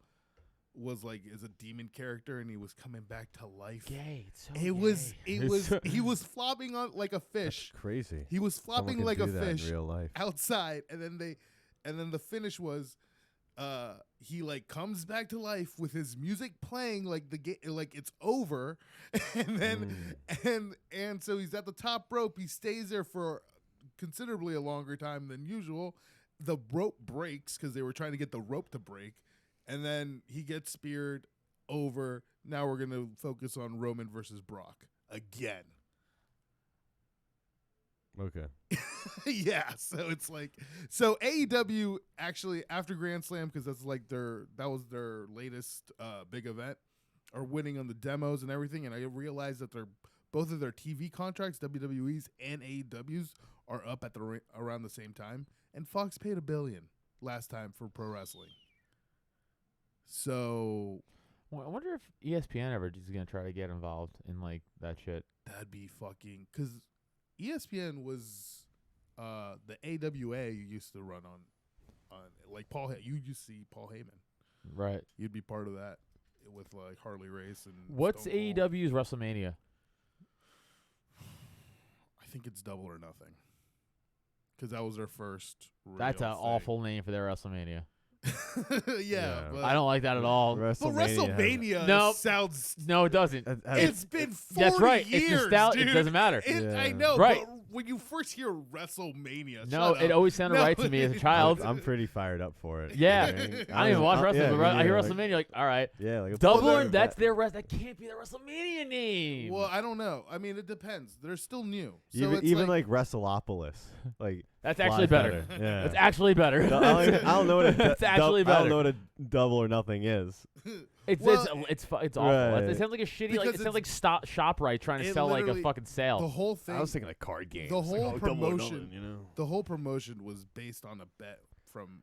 Speaker 4: was like is a demon character, and he was coming back to life.
Speaker 3: Gay. It's so
Speaker 4: He was flopping on like a fish.
Speaker 2: That's crazy.
Speaker 4: He was
Speaker 2: Someone
Speaker 4: flopping
Speaker 2: can
Speaker 4: like a
Speaker 2: do that in
Speaker 4: fish
Speaker 2: real life.
Speaker 4: outside, and then the finish was he like comes back to life with his music playing like like it's over, and then and so he's at the top rope. He stays there for considerably a longer time than usual. The rope breaks because they were trying to get the rope to break, and then he gets speared over. Now we're gonna focus on Roman versus Brock again.
Speaker 2: Okay.
Speaker 4: Yeah, so it's like AEW actually after Grand Slam, because that was their latest big event, are winning on the demos and everything, and I realized that both of their TV contracts, WWE's and AEW's, are up at around the same time, and Fox paid $1 billion last time for pro wrestling. So
Speaker 3: I wonder if ESPN ever is gonna try to get involved in like that shit.
Speaker 4: that'd be fucking, because ESPN was the AWA you used to run on like Paul. You used to see Paul Heyman.
Speaker 3: Right.
Speaker 4: You'd be part of that with like Harley Race and
Speaker 3: What's
Speaker 4: Stone Cold.
Speaker 3: AEW's WrestleMania?
Speaker 4: I think it's Double or Nothing, because that was their first.
Speaker 3: That's
Speaker 4: real
Speaker 3: an
Speaker 4: thing.
Speaker 3: awful name for their WrestleMania.
Speaker 4: Yeah, but
Speaker 3: I don't like that at all.
Speaker 4: But WrestleMania
Speaker 3: No.
Speaker 4: sounds.
Speaker 3: No, it doesn't.
Speaker 4: It's been 40
Speaker 3: That's right.
Speaker 4: years,
Speaker 3: It's nostalgia.
Speaker 4: dude.
Speaker 3: It doesn't matter.
Speaker 4: I know,
Speaker 3: Right.
Speaker 4: but when you first hear WrestleMania,
Speaker 3: No,
Speaker 4: shut
Speaker 3: it
Speaker 4: up.
Speaker 3: always sounded
Speaker 4: No.
Speaker 3: right to me as a child.
Speaker 2: I'm pretty fired up for it.
Speaker 3: Yeah.
Speaker 2: I mean,
Speaker 3: I don't even watch wrestling,
Speaker 2: yeah,
Speaker 3: but
Speaker 2: me
Speaker 3: I hear
Speaker 2: neither,
Speaker 3: WrestleMania, like, all right.
Speaker 2: Yeah, like
Speaker 3: Double
Speaker 4: Well,
Speaker 3: or that's their that can't be their WrestleMania name.
Speaker 4: Well, I don't know. I mean, it depends. They're still new. So
Speaker 2: even
Speaker 4: it's
Speaker 2: even like Wrestleopolis, like
Speaker 3: That's
Speaker 2: flies
Speaker 3: actually better.
Speaker 2: Yeah.
Speaker 3: That's actually better.
Speaker 2: I don't know what a
Speaker 3: It's actually
Speaker 2: I don't
Speaker 3: better.
Speaker 2: know what a double or nothing is.
Speaker 3: It's
Speaker 4: Well,
Speaker 3: it's awful.
Speaker 2: Right.
Speaker 3: It sounds like a shitty
Speaker 4: Because
Speaker 3: like it sounds like ShopRite trying to
Speaker 4: it
Speaker 3: sell like a
Speaker 4: literally-
Speaker 3: fucking sale.
Speaker 4: the whole thing.
Speaker 2: thinking like card games.
Speaker 4: The whole promotion,
Speaker 2: nothing, you know.
Speaker 4: the whole promotion was based on a bet from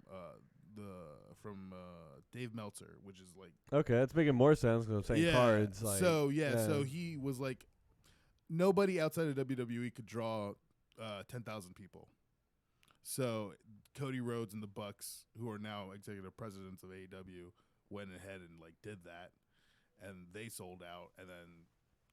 Speaker 4: Dave Meltzer, which is like
Speaker 2: Okay, that's making more sense because I'm saying
Speaker 4: yeah.
Speaker 2: cards. Like,
Speaker 4: so he was like, nobody outside of WWE could draw 10,000 people. So Cody Rhodes and the Bucks, who are now executive presidents of AEW, went ahead and like did that, and they sold out. And then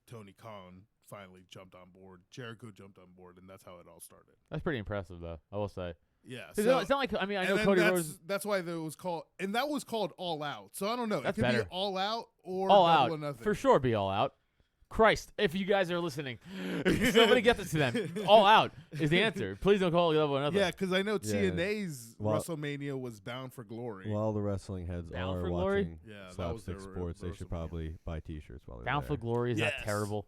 Speaker 4: Tony Khan finally jumped on board. Jericho jumped on board, and that's how it all started.
Speaker 3: That's pretty impressive, though. I will say.
Speaker 4: Yeah,
Speaker 3: It's
Speaker 4: so
Speaker 3: not like I mean I
Speaker 4: and
Speaker 3: know
Speaker 4: then
Speaker 3: Cody
Speaker 4: that's,
Speaker 3: Rhodes
Speaker 4: that's why that was called, and that was called All Out. So I don't know.
Speaker 3: That's
Speaker 4: it could
Speaker 3: better.
Speaker 4: be All Out or
Speaker 3: all
Speaker 4: Double
Speaker 3: out
Speaker 4: or Nothing.
Speaker 3: for sure. Be all out. Christ, if you guys are listening, somebody get this to them. All out is the answer. Please don't call it Double or Nothing.
Speaker 4: Yeah, because I know
Speaker 2: Yeah.
Speaker 4: TNA's
Speaker 2: Well-
Speaker 4: WrestleMania was Bound for Glory.
Speaker 2: While the wrestling heads
Speaker 3: Bound
Speaker 2: are
Speaker 3: for Glory?
Speaker 2: watching
Speaker 4: Yeah, that was
Speaker 2: Slapstick
Speaker 4: their
Speaker 2: Sports, they should
Speaker 4: WrestleMania.
Speaker 2: probably buy T-shirts while they're
Speaker 3: Bound
Speaker 2: there.
Speaker 3: for Glory is
Speaker 4: Yes.
Speaker 3: not terrible.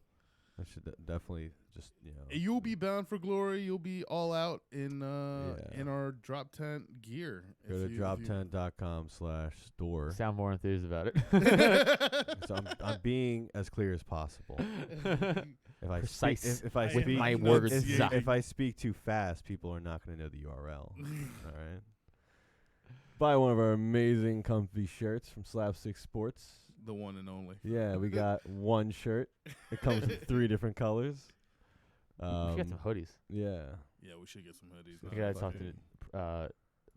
Speaker 2: I should definitely just
Speaker 4: You'll be Bound for Glory. You'll be all out in
Speaker 2: Yeah.
Speaker 4: in our Drop Tent gear.
Speaker 2: go to droptent.com/store.
Speaker 3: Sound more enthused about it.
Speaker 2: So I'm being as clear as possible. If I
Speaker 3: Precise
Speaker 2: speak, if I
Speaker 3: with
Speaker 2: speak,
Speaker 3: my words.
Speaker 2: if I speak too fast, people are not going to know the URL. All right. Buy one of our amazing comfy shirts from Slapstick Sports.
Speaker 4: The one and only.
Speaker 2: Yeah, we got one shirt. It comes in 3 different colors.
Speaker 3: We should get some hoodies.
Speaker 2: Yeah.
Speaker 4: Yeah, we should get some hoodies.
Speaker 3: I gotta talk to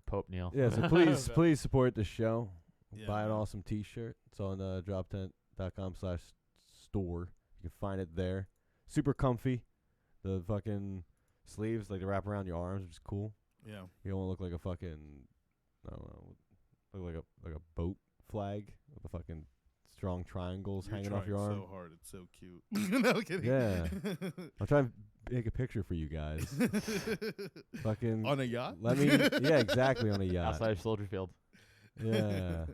Speaker 3: Pope Neil.
Speaker 2: Yeah, so please support the show.
Speaker 4: Yeah,
Speaker 2: Buy an
Speaker 4: man.
Speaker 2: awesome T-shirt. It's on droptent.com/store. You can find it there. Super comfy. The fucking sleeves, like, they wrap around your arms, which is cool.
Speaker 4: Yeah.
Speaker 2: You don't look like a fucking, I don't know, look like a boat flag with the fucking strong triangles
Speaker 4: You're
Speaker 2: hanging off your
Speaker 4: trying
Speaker 2: arm.
Speaker 4: so hard. It's so cute. No kidding.
Speaker 2: Yeah. I'll try and make a picture for you guys. Fucking
Speaker 4: On a yacht?
Speaker 2: let me. Yeah, exactly, on a yacht.
Speaker 3: Outside of Soldier Field.
Speaker 2: Yeah.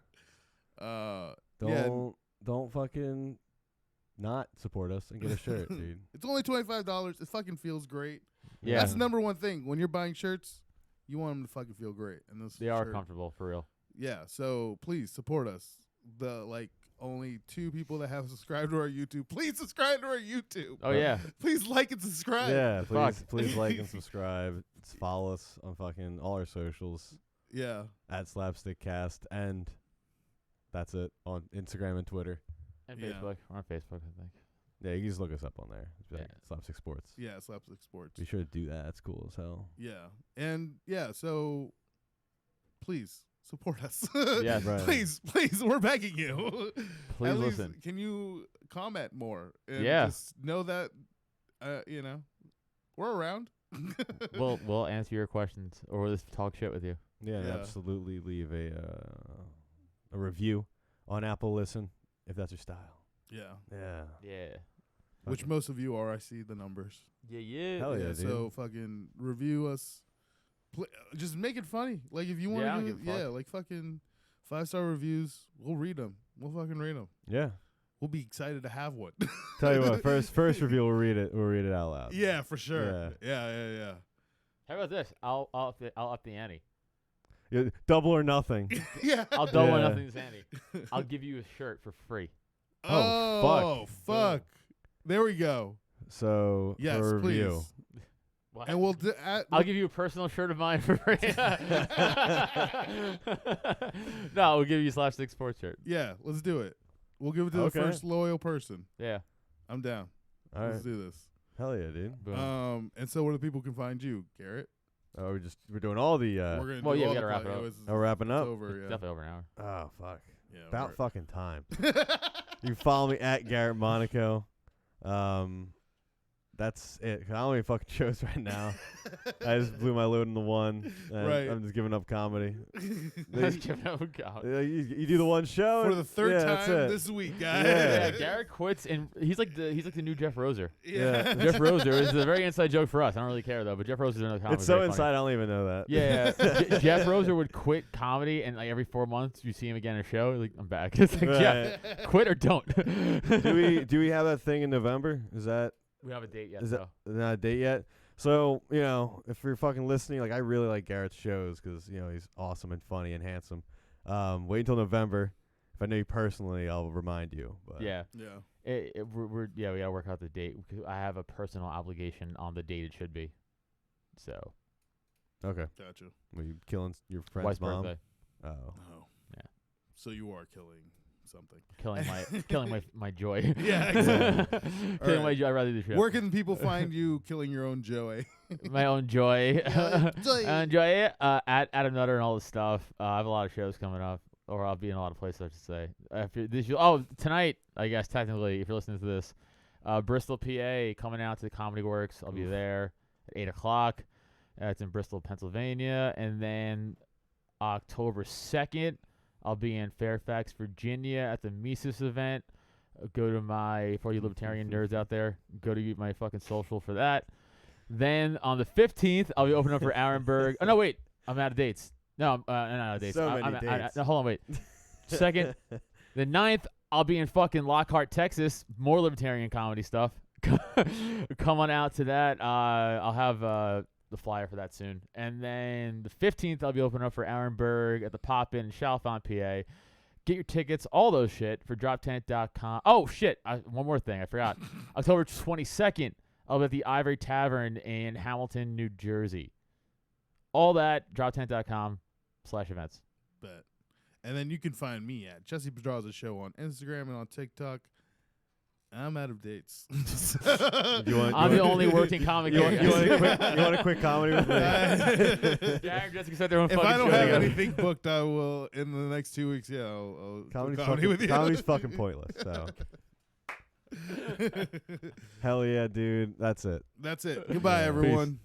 Speaker 4: Yeah.
Speaker 2: Don't fucking not support us and get a shirt, dude.
Speaker 4: It's only $25. It fucking feels great.
Speaker 3: Yeah.
Speaker 4: That's the number one thing. When you're buying shirts, you want them to fucking feel great. And this
Speaker 3: They are
Speaker 4: shirt-
Speaker 3: comfortable for real.
Speaker 4: Yeah, so please support us. The only 2 people that have subscribed to our YouTube. Please subscribe to our YouTube.
Speaker 3: Oh yeah.
Speaker 4: Please like and subscribe.
Speaker 2: Yeah,
Speaker 3: Fuck.
Speaker 2: please like and subscribe. Follow us on fucking all our socials
Speaker 4: Yeah.
Speaker 2: at SlapstickCast, and that's it on Instagram and Twitter.
Speaker 3: And
Speaker 4: Yeah.
Speaker 3: Facebook. We're on Facebook, I think.
Speaker 2: Yeah, you can just look us up on there. It's like
Speaker 3: Yeah.
Speaker 2: Slapstick Sports.
Speaker 4: Yeah, Slapstick Sports.
Speaker 2: Be sure to do that. That's cool as hell.
Speaker 4: Yeah. And yeah, so please support us.
Speaker 3: Yes.
Speaker 2: Right.
Speaker 4: Please, we're begging you.
Speaker 3: Please
Speaker 4: At least,
Speaker 3: listen.
Speaker 4: can you comment more? And
Speaker 3: Yeah.
Speaker 4: Just know that, we're around.
Speaker 3: We'll answer your questions or we'll just talk shit with you.
Speaker 2: Yeah, and
Speaker 4: Yeah.
Speaker 2: absolutely leave a review on Apple Listen if that's your style.
Speaker 4: Yeah.
Speaker 2: Yeah.
Speaker 3: Yeah.
Speaker 4: Which most of you are. I see the numbers.
Speaker 3: Yeah.
Speaker 2: Hell yeah, dude.
Speaker 4: So fucking review us. Just make it funny. Like if you want
Speaker 3: Yeah, I
Speaker 4: to
Speaker 3: don't
Speaker 4: do,
Speaker 3: give a fuck.
Speaker 4: like fucking 5-star reviews. We'll read them. We'll fucking read them.
Speaker 2: Yeah.
Speaker 4: We'll be excited to have one.
Speaker 2: Tell you what, first review we'll read it out loud.
Speaker 4: Yeah, for sure. Yeah.
Speaker 3: How about this? I'll up the ante.
Speaker 2: Yeah, double or nothing.
Speaker 4: Yeah.
Speaker 3: I'll double
Speaker 2: Yeah.
Speaker 3: nothing's ante. I'll give you a shirt for free.
Speaker 2: Oh,
Speaker 4: fuck. There we go.
Speaker 2: So
Speaker 4: Yes,
Speaker 2: for review.
Speaker 4: please.
Speaker 3: What?
Speaker 4: And we'll
Speaker 3: I'll give you a personal shirt of mine for free. No, we'll give you a Slapstick Sports shirt.
Speaker 4: yeah, let's do it. We'll give it to
Speaker 2: Okay.
Speaker 4: the first loyal person.
Speaker 3: Yeah.
Speaker 4: I'm down.
Speaker 2: All
Speaker 4: Let's
Speaker 2: right.
Speaker 4: do this.
Speaker 2: Hell yeah, dude.
Speaker 3: Boom.
Speaker 4: And so where do people can find you, Garrett?
Speaker 2: Oh, we're doing all the
Speaker 4: We're gonna
Speaker 3: well,
Speaker 4: do
Speaker 3: yeah,
Speaker 4: all
Speaker 3: we
Speaker 4: the
Speaker 3: gotta wrap it
Speaker 4: play-
Speaker 3: up.
Speaker 4: it's
Speaker 2: we're wrapping up.
Speaker 4: over,
Speaker 3: It's
Speaker 4: yeah.
Speaker 3: definitely over an hour.
Speaker 2: Oh fuck.
Speaker 4: Yeah,
Speaker 2: About
Speaker 4: we're-
Speaker 2: fucking time. You can follow me at Garrett Monaco. that's it. I don't even fucking shows right now. I just blew my load in the one. And
Speaker 4: Right.
Speaker 2: I'm just giving up comedy.
Speaker 3: Let's give it a go.
Speaker 2: You do the one show
Speaker 4: For the third
Speaker 2: that's
Speaker 4: time
Speaker 2: it.
Speaker 4: this week, guys.
Speaker 3: Yeah, Garrett quits, and he's like the new Jeff Roser.
Speaker 4: Yeah.
Speaker 3: Jeff Roser is a very inside joke for us. I don't really care though, but Jeff Roser's another comedy.
Speaker 2: It's so
Speaker 3: very
Speaker 2: inside.
Speaker 3: funny.
Speaker 2: I don't even know that.
Speaker 3: Yeah, Jeff Roser would quit comedy, and like every 4 months you see him again in a show. Like, I'm back. It's like, Jeff, quit or don't.
Speaker 2: do we have that thing in November? Is that
Speaker 3: We have a date yet.
Speaker 2: is
Speaker 3: though.
Speaker 2: that not a date yet? So if you're fucking listening, like I really like Garrett's shows because he's awesome and funny and handsome. Wait until November. If I know you personally, I'll remind you. But
Speaker 3: Yeah.
Speaker 4: Yeah.
Speaker 3: We gotta work out the date because I have a personal obligation on the date it should be. So.
Speaker 2: Okay.
Speaker 4: Gotcha.
Speaker 2: Were you killing your friend's
Speaker 3: Wife's
Speaker 2: mom?
Speaker 3: birthday.
Speaker 2: Oh.
Speaker 4: Oh.
Speaker 3: Yeah.
Speaker 4: So you are killing something.
Speaker 3: Killing my joy.
Speaker 4: Yeah, exactly.
Speaker 3: Killing
Speaker 4: All
Speaker 3: my
Speaker 4: right.
Speaker 3: joy. I'd rather do the show.
Speaker 4: Where can people find you killing your own joy?
Speaker 3: My own joy.
Speaker 4: Joy.
Speaker 3: I enjoy it. At Adam Nutter and all this stuff. I have a lot of shows coming up, or I'll be in a lot of places. I should say. After this, tonight, I guess technically, if you're listening to this, Bristol, PA, coming out to the Comedy Works. I'll be there at 8:00. It's in Bristol, Pennsylvania, and then October 2nd, I'll be in Fairfax, Virginia, at the Mises event. Go to for you libertarian nerds out there, go to my fucking social for that. Then on the 15th, I'll be opening up for Aaronburg. Oh, no, wait. I'm out of dates. No, I'm not out of dates.
Speaker 2: So many dates.
Speaker 3: No, hold on, wait. Second, the 9th, I'll be in fucking Lockhart, Texas. More libertarian comedy stuff. Come on out to that. I'll have the flyer for that soon. And then the 15th, I'll be opening up for Aaronburg at the Pop-In in Chalfont, PA. Get your tickets, all those shit, for DropTent.com. Oh, shit. One more thing. I forgot. October 22nd, I'll be at the Ivory Tavern in Hamilton, New Jersey. All that, DropTent.com/events.
Speaker 4: Bet. And then you can find me at Jesse Pedraza Show on Instagram and on TikTok. I'm out of dates.
Speaker 3: I'm the only working comic.
Speaker 2: You want to quit comedy with me?
Speaker 3: Yeah, Jessica said their own
Speaker 4: If
Speaker 3: fucking
Speaker 4: I don't
Speaker 3: show
Speaker 4: have
Speaker 3: together.
Speaker 4: anything booked, I will in the next 2 weeks. Yeah, I'll comedy with you.
Speaker 2: Comedy's fucking pointless. So. Hell yeah, dude. That's it.
Speaker 4: That's it. Goodbye, everyone.